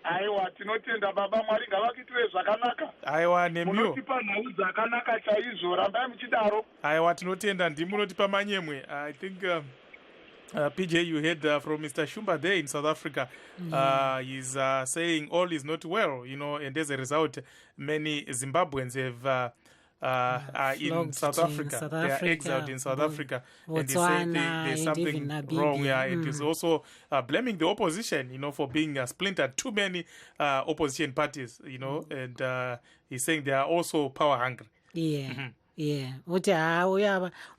Aiwa, tinotenda baba, Mwari ngavakuitire zvakanaka. Aiwa, nemio munotipa nhau dzakanaka chaizvo, rambai muchidaro. Aiwa, tinotenda ndimunotipa manyemwe. I think PJ, you heard from Mr. Shumba there in South Africa. He's saying all is not well, and as a result, many Zimbabweans have in South Africa. They are exiled in South Africa. And they say there's something wrong. It is also blaming the opposition, for being splintered. Too many opposition parties, and he's saying they are also power hungry. Uthi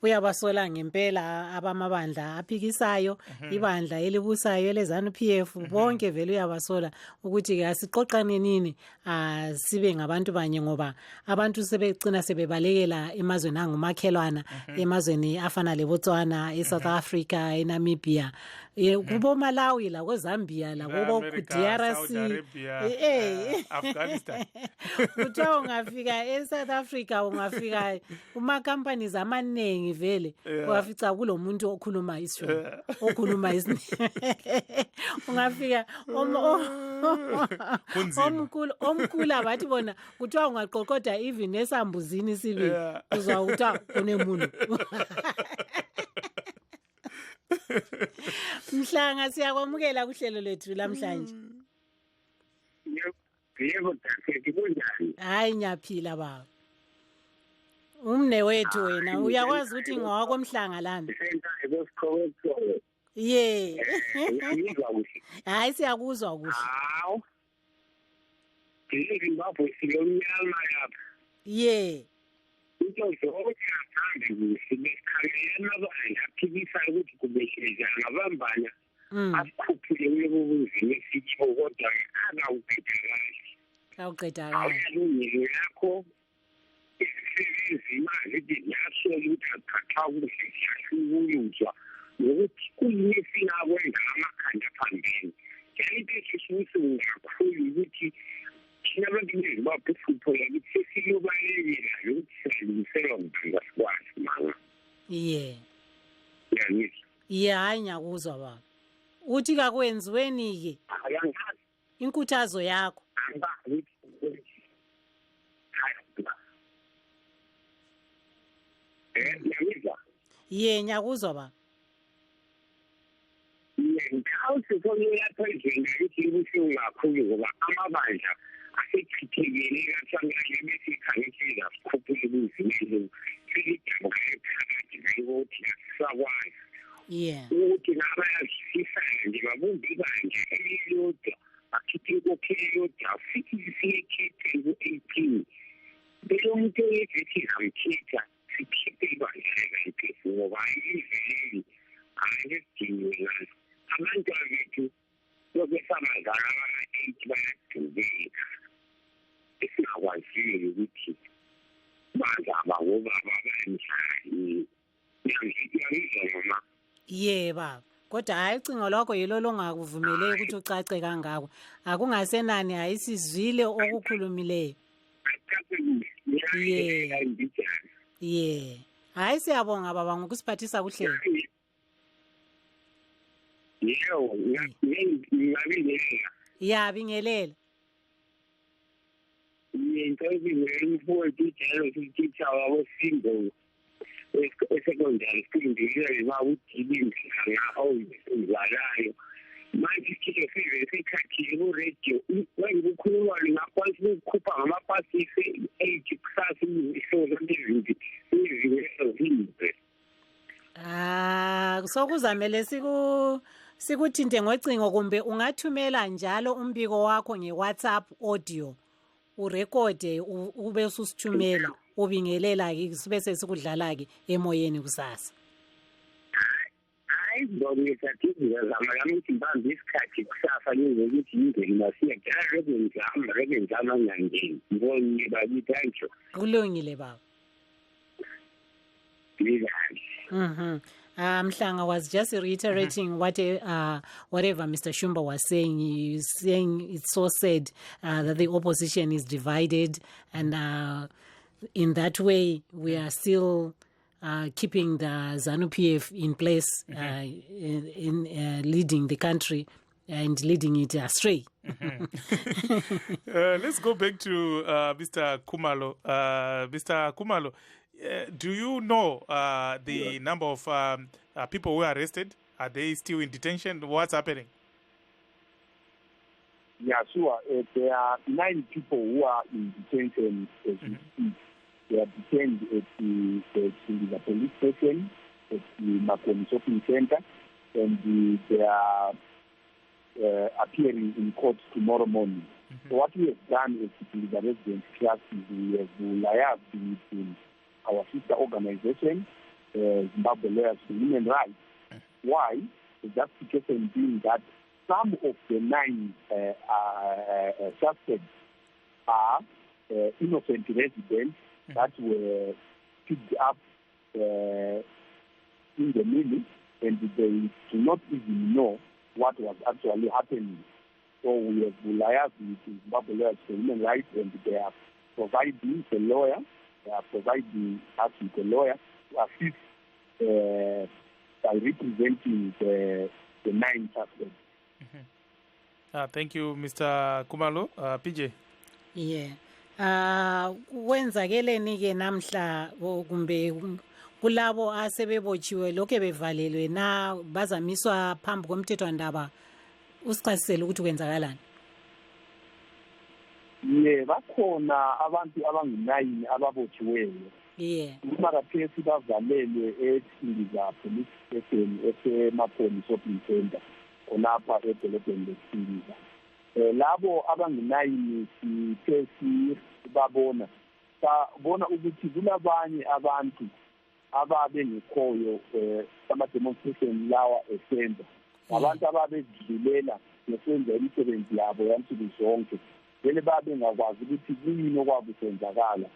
uyabasola ngempela abamabandla aphikisayo, ibandla elibusayo leZANU-PF bonke vele uyabasola ukuthi ke asiqoqane nini sibe ngabantu banye, ngoba abantu sebecina sebebalekela emazweni angumakhelwana, emazweni afana leBotswana, eSouth Africa, eNamibia, kubo Malawi la kweZambia la kubo DRC, Afghanistan. Uthiwa ungafika eSouth Africa, ungafika kuma-companies amaningi vele uyafica kulo muntu okhuluma isiZulu, okhuluma ungafika omkhulu abathi bona kuthiwa ungaqoqoda even esambuzini sibili uzwa ukuthi kunemuntu. Mhlanga, siyakwamukela kuhlelo lethu lamhlanje. Yebo Dr. kunjani? Hayi, ngiyaphila baba. Umne wethu wena uyakwazi ukuthi ngowako Mhlanga lami. Hayi, siyakuzwa kuhle. Hawu. Zimbabwe siyomnyama lapha. Into zonke athande kusikhalena abanye aphikisa ukuthi kubehlezelana abambana akukhuphule uyobuzini esibo kodwa akawuqeda kahle. Awuyalungile yakho isebenzi imali yasola ukuthi akhatha kuhle siyashukuyuzwa nokuthi kuyini esingakwenza amakhanda phambili. Into esisusa kakhulu ukuthi thina abantu beZimbabwe sifuthola ukuthi sesiyobalekela ukuthi silungiselwa ngibanga sikwazi mama. Hayi, ngiyakuzwa baba. Uthi kakwenziweni-ke inkuthazo yakho. Ngiyakuzwa baba. Ngawusifonela phezulu ukuthi ibuhlungu kakhulu ngoba amabandla asechithekele kathangale bese ikhangela sikhuphule ubuzimelo selidabuka ephakathi ukuthi asisakwazi ukuthi nabayasifisana nje babumbe ibandla elilodwa akhiphe inkokheli yodwa futhi siyekhiphe ku-18 belo muntu oyethi zamkhipha ngoba indleleni ayisidingi ngazo abantu bethu sokesamazala abama-8 bayadubeka esingakwaziyo ukuthi bazaba ngobaba banjani yangizwa mama Yeba kodwa hayi ucingo lwakho yilo longakuvumeleyo ukuthi ucace kangako akungasenani ayisizwile okukhulumileyo hayi siyabonga baba ngokusiphathisa kuhlelo yebo ngiyabingelela yabingelela ngiyintombi njalo sititha wabosingo esecondary school ngiyele bawudibindi ngawuzalayo manje kike size sikhathile ku radio kukhuluma ngaphansi ukukhupha ngamapasisi 8 kusasa isozo lezinto izinto sokuzamele sikuthinte ngocingo kumbe ungathumela njalo umbiko wakho ngeWhatsApp audio urekode ube ususithumela ubingelela ke sibe sesikudlala ke emoyeni kusasa hayi ngiyeza zama ukuthi mbambe isikhathi kusasa ngizokuthi indlela masiya njalo ngangeni ngibonye bakithi antsho kulungile baba Mhlanga was just reiterating whatever Mr. Shumba was saying. He's saying it's so sad that the opposition is divided, and in that way we are still keeping the ZANU-PF in place in leading the country and leading it astray. Let's go back to Mr. Khumalo. Mr. Khumalo, do you know the number of people who are arrested? Are they still in detention? What's happening? Yeah, sure. There are 9 people who are in detention as we speak. They are detained at the police station, at the Makoni Shopping Center, and they are appearing in court tomorrow morning. So what we have done is the residence class is we have liaised with our sister organization, Zimbabwe Lawyers for Human Rights. Why? The justification being that some of the 9 suspects are innocent residents that were picked up in the middle, and they do not even know what was actually happening. So we have liaised with Zimbabwe Lawyers for Human Rights, and they are providing a lawyer. They are providing us with a lawyer to assist by representing the 9 suspects. Thank you, Mr. Khumalo. PJ. Yeah. Kwenzakeleni ke namhla kumbe kulabo asebebotshiwe lokho bevalelwe na bazamiswa phambi komthethwandaba usichasisele ukuthi kwenzakalani? Bakhona abantu abangu-9 ababotshiweyo. Umakaphesi bavalelwe eSindiza Police Station eseMakoni Shopping Center khonapha edolobheni leSindiza. Labo abangu-9 sithe sibabona sabona ukuthi kulabanye abantu ababengekhoyo ama-demonstration lawa esenza abantu ababedlulela ngesenza imisebenzi yabo yansuku zonke vele babengakwazi ukuthi kuyini okwakusenzakala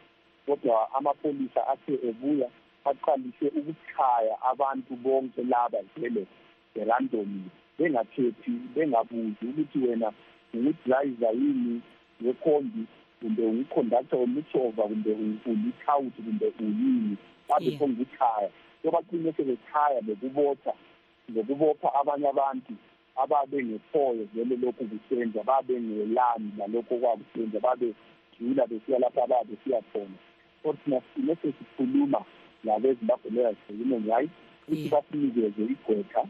kodwa amapholisa athe ebuya aqalise ukuchaya abantu bonke laba vele randomly bengakhethi bengabuzi ukuthi wena ungudriver yini wekhombi kumbe unguconductor womutshova kumbe ulithawuthi kumbe uyini babe konguchaya sobaqine sebechaya bekubopha abanye abantu ababengekhoyo vele lokhu kusenza babengelani nalokho kwakusenza babedlula besiya lapha ababesiya khona kodwa sinese sikhuluma labeZimbabwe Lawyers for Human Rights ukuthi basinikeze igqwetha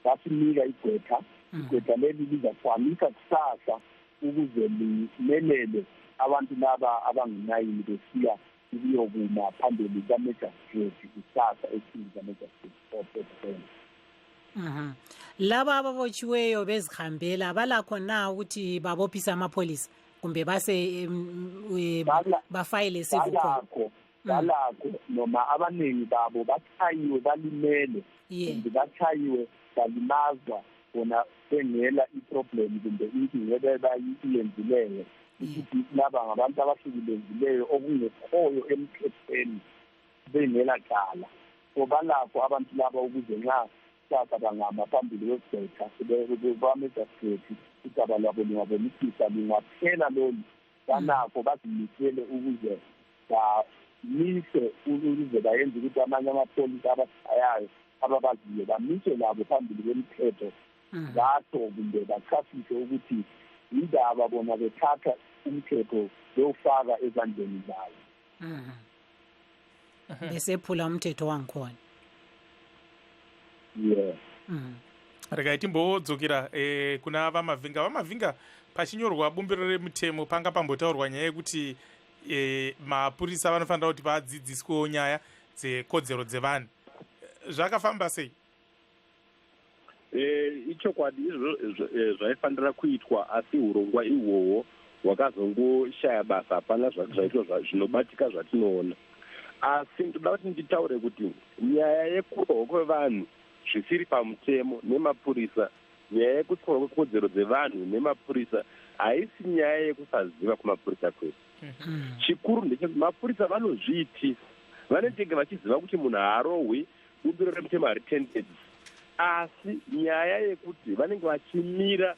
basinika igqwetha leli lizafanisa kusasa ukuze limelele abantu laba abangu-9 besiya ukuyokuma phambili ka-Magistrate kusasa eSindiza Magistrate. Laba ababotshiweyo bezihambela balakho na ukuthi babophisa amapholisa kumbe base bafayile civil court? balakho noma abaningi babo bathayiwe balimele bachayiwe balimazwa bona bengela iproblem kumbe inkinga abayenzileyo ukuthi laba ngabantu abahlukulezileyo okungekhoyo emthethweni bengela cala so balakho abantu laba ukuze nxa sasa bangama phambili kwegqwetha sebebameza sithi igaba labo lingabonisisa lingaphela lolu banakho bazimisele ukuze bamise ukuze bayenze ukuthi amanye amapholisa abashayayo ababaziyo bamise labo phambili kwemithetho ngaso kumbe bachasise ukuthi indaba bona bethatha umthetho beyofaka ezandleni zayo besephula umthetho wangikhona rega timbodzokera kuna vamavhinga pachinyorwa bumbiro remutemo panga pambotaurwa nyaya yekuti mapurisa vanofanira kuti vadzidziswewo nyaya dzekodzero dzevanhu zvakafamba sei? Ichokwadi izvo zvaifanira kuitwa asi urongwa ihwohwo hwakazongoshaya basa. Hapana zvaitwa zvinobatika zvatinoona. Asi ndoda kuti nditaure kuti nyaya yekurohwa kwevanhu zvisiri pamutemo nemapurisa, nyaya yekutyorwa kwekodzero dzevanhu nemapurisa haisi nyaya yekusaziva kwemapurisa kwedu. Chikuru ndechekuti mapurisa vanozviitisa, vanotenge vachiziva kuti munhu haarohwi bumbiro remutemo haritendedzi, asi nyaya yekuti vanenge vachimira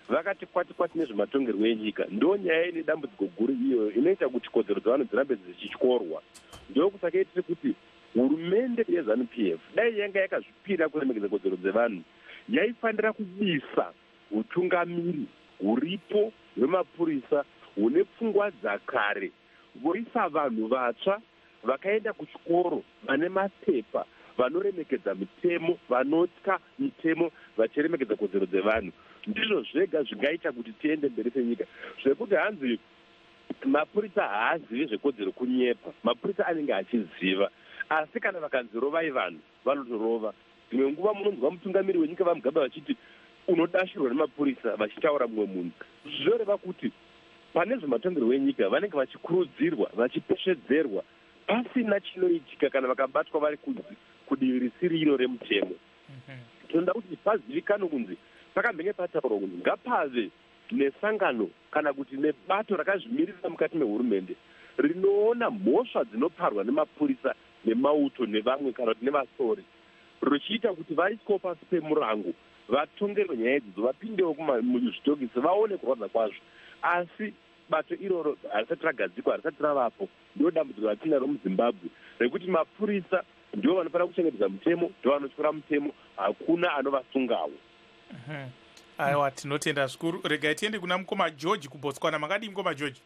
vakati kwati nezvematongerwo enyika ndo nyaya ine dambudziko guru iyoyo inoita kuti kodzero dzevanhu dzirambe dzichityorwa. Ndokusaka tiri kuti hurumende yeZANU-PF dai yanga yakazvipira kuremekedza kodzero dzevanhu yaifanira kubisa utungamiri huripo hwemapurisa hune pfungwa dzakare, voisa vanhu vatsva vakaenda kuchikoro vane mapepa, vanoremekedza mitemo, vanotya mitemo, vachiremekedza kodzero dzevanhu. Ndizvo zvega zvingaita kuti tiende mberi senyika. Zvekuti hanzi mapurisa haazivi zvekodzero kunyepa, mapurisa anenge achiziva, asi kana vakanzi rovai vanhu vanotorova. Dzimwe nguva munonzwa mutungamiri wenyika vaMugabe vachiti unodashirwa nemapurisa vachitaura mumwe munhu. Zvinoreva kuti pane zvematongerwo enyika vanenge vachikurudzirwa, vachipeshedzerwa pasina chinoitika kana vakabatwa vari kudivi risiri iro remutemo. Tinoda kuti pazivikanwe kunzi pakambenge pataurwa kunzi ngapave nesangano kana kuti nebato rakazvimirira mukati mehurumende rinoona mhosva dzinoparwa nemapurisa nemauto nevamwe kana kuti nevasori, ruchiita kuti vaiswewo pasi pemurango vatongerwe nyaya idzodzo, vapindewo muzvitokisi vaone kurwadza kwazvo. Asi bato iroro harisati ragadzikwa, harisati ravapo. Ndo dambudziko ratinaro muZimbabwe rekuti mapurisa ndio vanofanira kuchengetedza mutemo, ndio vanotyora mutemo, hakuna anovasungawo. Aiwa, tinotenda zvikuru. Regai tiende kuna mukoma George kuBotswana. Makadii mukoma George?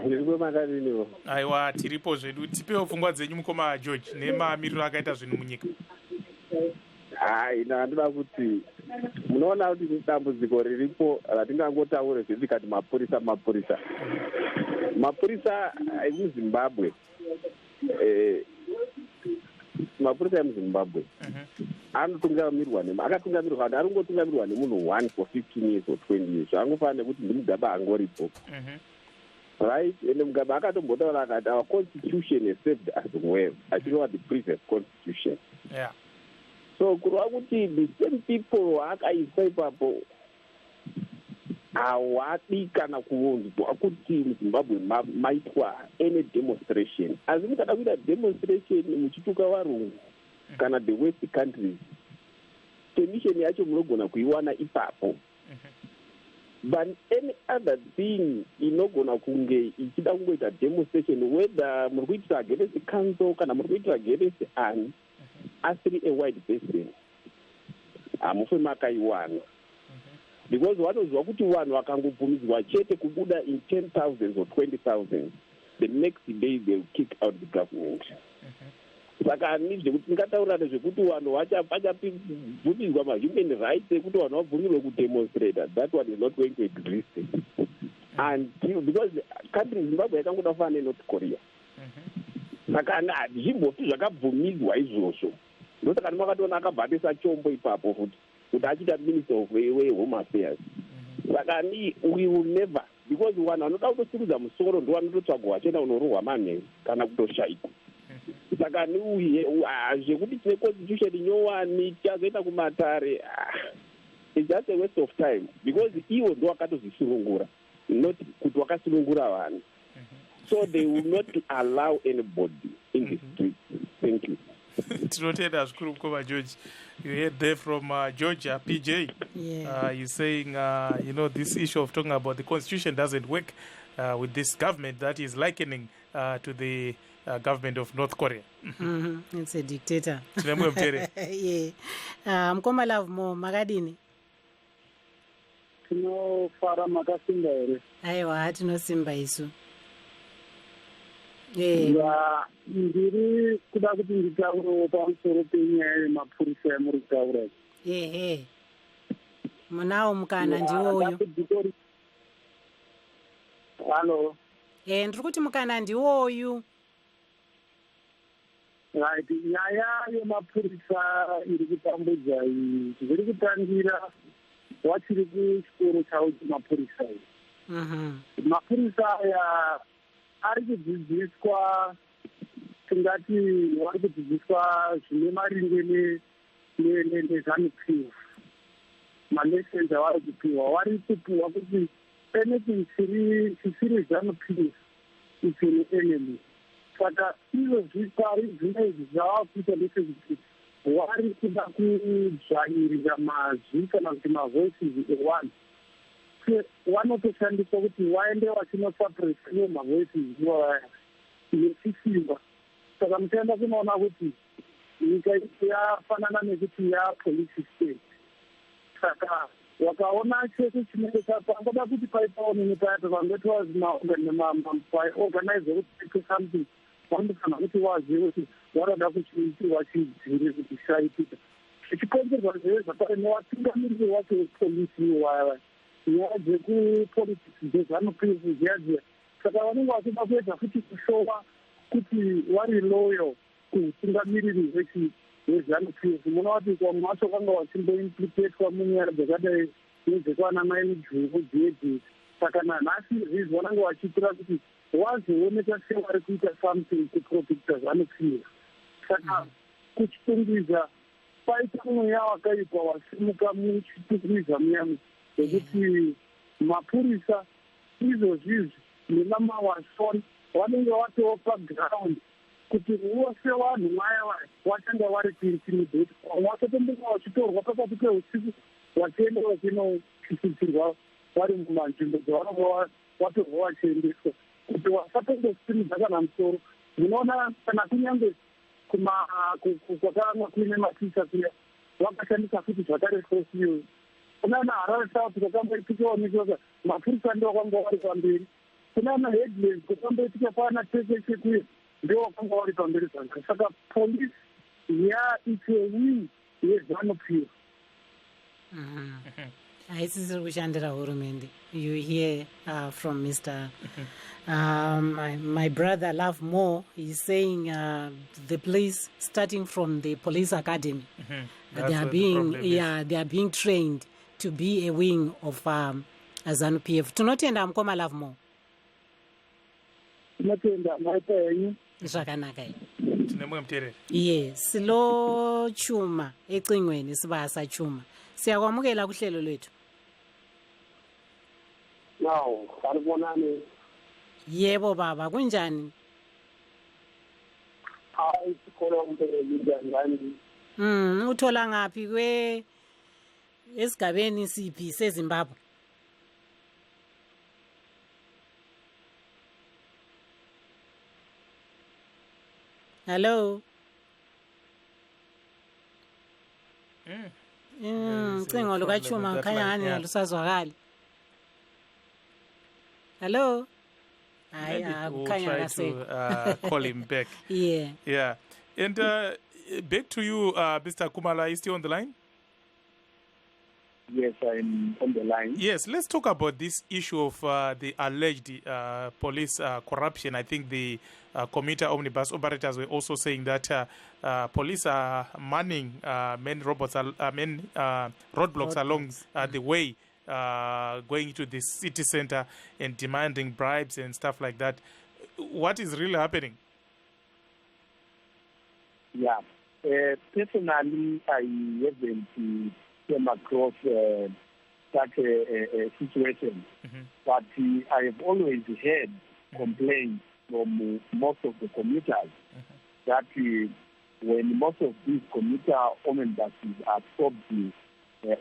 Ndiripo makadiniwo. Aiwa, tiripo zvedu. Tipewo pfungwa dzenyu mukoma George nemamiriro akaita zvinhu munyika. Ndinoda kuti munoona kuti dambudziko riripo ratingangotaure zvetikati mapurisa emuZimbabwe, mapurisa emuZimbabwe akatungamirwa nemunhu 1 for 15 years or 20 years. Zvangofanira nekuti ndiMugabe angoripo, right? Ende Mugabe akatombotaura akati our constitution has served us well, achirova the previous constitution. So kureva kuti the same people akaisa ipapo hawadi kana kuonzwa kuti muZimbabwe maitwa any demonstration. Asi mukada kuita demonstration muchituka varungu kana the west countries, permission yacho munogona kuiwana ipapo. But any other thing inogona kunge ichida kungoita demonstration, whether muri kuitira against the council kana muri kuitira against ani, asiri a wide basin, hamufemi akaiwana. Because vanozwa kuti vanhu vakangobvumidzwa chete kubuda in 10,000 or 20,000, the next day they will kick out the government. Saka hanini zvekuti tingataurana zvekuti vanhu vachabvumidzwa mahuman rights ekuti vanhu vabvumirwe kudemonstrate, that one is not going to exist until, because country Zimbabwe yakangoda kufanana neNorth Korea. Saka hazvimbofi zvakabvumidzwa izvozvo. Ndosaka ndimakatoona akabhatisa chombo ipapo futi kuti achita minister of home affairs. Saka we will never because vanhu vanoda kutosimudza musoro ndo vanototsvagwa vachenda kunorohwa manheru kana kutoshaikwa. Saka zvekuti tine constitution nyowani tichazoenda kumatare, it's just a waste of time because iwo ndo vakatozvisunungura, not kuti wakasunungura vanhu. So they will not allow anybody in the streets. Thank you. Tinotenda zvikuru mukoma George. You heard there from Georgia, PJ. Yeah. He's saying, this issue of talking about the constitution doesn't work with this government that is likening to the government of North Korea. It's a dictator. Yeah. Mkoma Love Mo, makadini? Tinofara makasimba here. Aiwa, tinosimba isu. Ndiri kuda kuti nditaurewo pamusoro penyaya yemapurisa yamuri kutaura. Munawo mukana ndiwoyo. Halo. Ndiri kuti mukana ndiwoyu. Right, nyaya yemapurisa iri kutambudza iyi zviri kutangira wachiri kuchikoro chawo chemapurisa iyi. Mapurisa aya ari kudzidziswa, tingati vari kudzidziswa zvine maringe nezvamupiwa, malessons avari kupiwa. Vari kupiwa kuti anything chisiri zvamupiwa is an enemy. Saka izvozvi pari zvinezvi zvava kuita ndechekuti vari kuda kudzvairira mazwi kana kuti mavoices evanhu. Vanotoshandiswa kuti waende vachinosapresiwa mavoices iwaya nechisimba. Saka muchaenda kunoona kuti nyika yafanana nekuti yapolice state. Saka wakaona chese chinenge chapangada kuti paitawo nenyika vangetoa organize kuti something vanofana kuti vazive kuti varada kuchiitirwa chidzire kuti chaitika zvichikonzerwa zvive zvakare nevatungamiriri wacho wepolisi iwaya nyaya dzekupolitics dzezvanupivu dziyadziya. Saka vanenge vachida kuedza futi kushova kuti vari loyal kuutungamiriri hwezvanupivu. Munoona kuti kwamwe vacho vanga vachimboimplicatwa munyaya dzakadai nedzekwana mai mujungu dzedzi. Saka nanhasi izvizvi vanenge vachiitira kuti wazooneka sevari kuita something kuprotecta zvanupivu. Saka kuchitungidza paita mweya wakaipa wasimuka muchitungidza muyami zvokuti mapurisa izvozvizvi nemamawashoni vanenge vatowo paground kuti vose vanhu maya vachanga vari kuintimidate. Vatotomboka vachitorwa pakati peusiku vachienda vachinochichitirwa vari mumanzvimbo dzavanenge vatorwa vachiendeswa kuti vasatongosimidza kana musoro. Munoona kana kunyange kwakanga kuine mapisa kuya vakashandisa futi zvakare fosiyo. Kunana Harare South kwakamboitika onekwa mapurisa ndio vakanga vari pamberi. Kunana Headlands kwakamboitika pana Tekeshe kuya ndio vakanga vari pamberi zvakare. Saka police it's a wing yezvanupiwa. Haisisiri kushandira hurumende. You hear from Mr. My brother Love More is saying the police, starting from the police academy, they are being trained to be a wing of ZANU-PF. Tunotenda mkoma Love More. Tunotenda maipa yenyu. Zvakanaka iyi. Tinemwe mterere. Yes, lo chuma ecingweni sibasa chuma. Siyakwamukela kuhlelo lwethu. Now, sanibonani. Yebo baba, kunjani? Hayi sikhona umpelelile ngani. Uthola ngaphi esigabeni siphi seZimbabwe? Hello. Cingo lukachuma khanya ngani alusazwakali. Hello. We'll try to call him back. Yeah. And back to you, Mr. Kumala, is still on the line? Yes, I'm on the line. Yes, let's talk about this issue of the alleged police corruption. I think the commuter omnibus operators were also saying that police are manning roadblocks along the way going to the city center and demanding bribes and stuff like that. What is really happening? Yeah. Personally, I haven't came across such a situation, but I have always heard complaints from most of the commuters that when most of these commuter omnibuses are stopped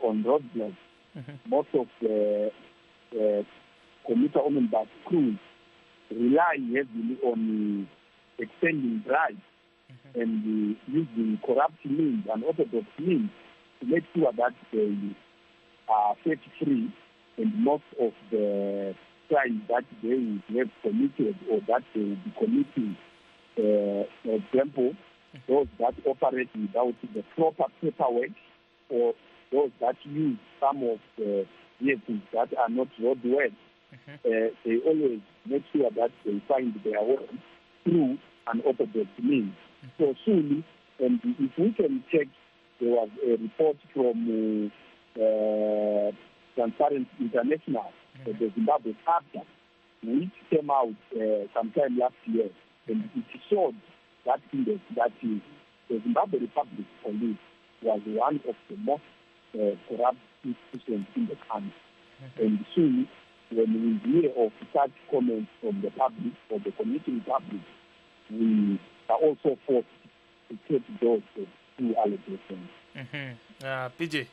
on roadblocks, most of the commuter omnibus crews rely heavily on extending bribes and using corrupt means and orthodox means to make sure that they are set free, and most of the crimes that they would have committed or that they will be committing, for example, those that operate without the proper paperwork, or those that use some of the vehicles that are not roadworthy, they always make sure that they find their way through an orthodox means. So soon, and if we can check, there was a report from Transparency International, the Zimbabwe chapter, which came out sometime last year, and it showed that index that the Zimbabwe Republic Police was one of the most corrupt institutions in the country. And soon, when we hear of such comments from the public or the community public, we are also forced to take those two allegations. PJ.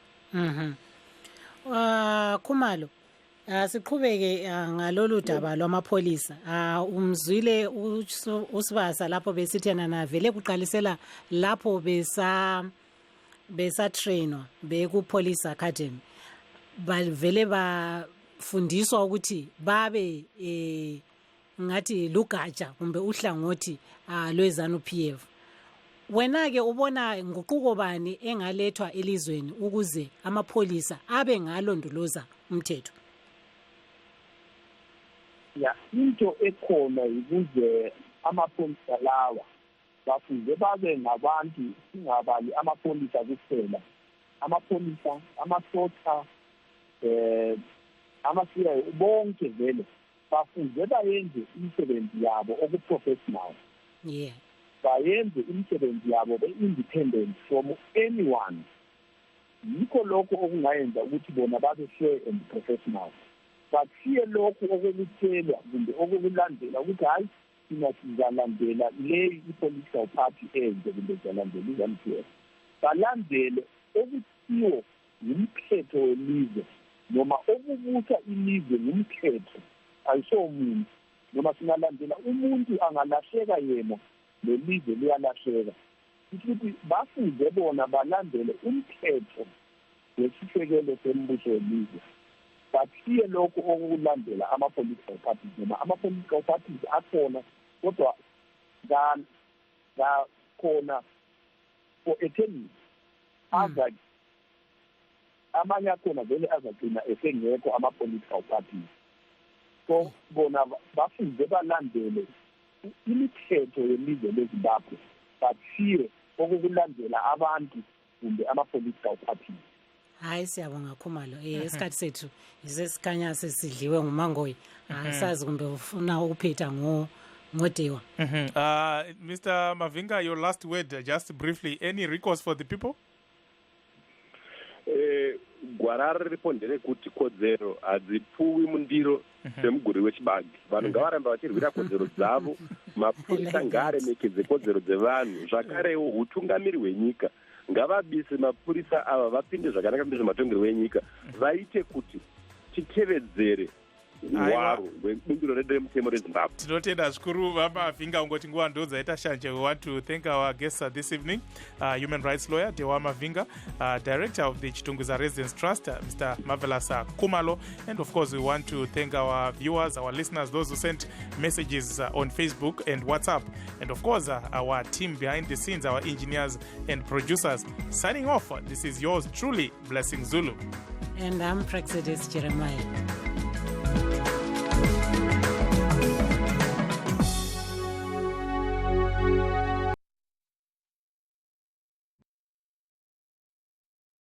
Khumalo, siqhubeke ngalolu daba lwamapholisa. Umzwile usibasa lapho besithena na vele kuqalisela lapho besa trainwa beku police academy. Bavele bafundiswa ukuthi babe ngathi lugatsha kumbe uhlangothi lwezanu PF. Wena ke ubona nguquko bani engalethwa elizweni ukuze amapholisa abe ngalondoloza umthetho? Ya, into ekhona ukuze amapholisa lawa bafuze babe ngabantu, singabali amapholisa kuphela. Amapholisa, amasotha, amasiya bonke vele bafuze bayenze imisebenzi yabo okuprofessional. Yeah. Bayenze imisebenzi yabo be-independent from anyone. Yikho lokho okungayenza ukuthi bona babe fair and professional. Bathiye lokho okukuthelwa kumbe okukulandela ukuthi hayi thina sizalandela leyi i-political party enze kumbe sizalandela i-ZANU-PF. Balandele okuthiwo ngumthetho welizwe noma okubusa ilizwe ngumthetho. Ayisho umuntu noma singalandela umuntu angalahleka yena lelizwe liyalahleka. Ukuthi bafuze bona balandele umthetho wesisekelo sembuso welizwe. Bathiye lokho okulandela ama-political parties noma ama-political parties akhona kodwa khona for eternity. Amanye akhona vele azagcina esengekho ama-political parties. So bona bafuze balandele imithetho yelizwe leZimbabwe, bathiye okukulandela abantu kumbe ama-political parties. Hayi siyabonga Khumalo. Isikhathi sethu isesikhanya sesidliwe ngumangoyi. Asazi kumbe ufuna ukuphetha ngodewa. Mr. Mavinga, your last word, just briefly, any recourse for the people? Gwara ripondere kuti kodzero hadzipuwi mundiro semuguri wechibage. Vanhu ngavaramba vachirwira kodzero dzavo, mapurisa ngaaremekedze kodzero dzevanhu. Zvakarewo utungamiri hwenyika ngavabise mapurisa ava vapinde zvakanaka nezvematongerwo enyika, vaite kuti titevedzere hwaro hwebumbiro redu remutemo reZimbabwe. Tinotenda zvikuru Mavinga, ungoti nguva ndo dzaita shanje. We want to thank our guests this evening, human rights lawyer Dewa Mavinga, director of the Chitunguza Residence Trust, Mr. Marvelous Khumalo, and of course we want to thank our viewers, our listeners, those who sent messages on Facebook and WhatsApp, and of course our team behind the scenes, our engineers and producers. Signing off, this is yours truly, Blessing Zulu. And I'm Praxedis Jeremiah.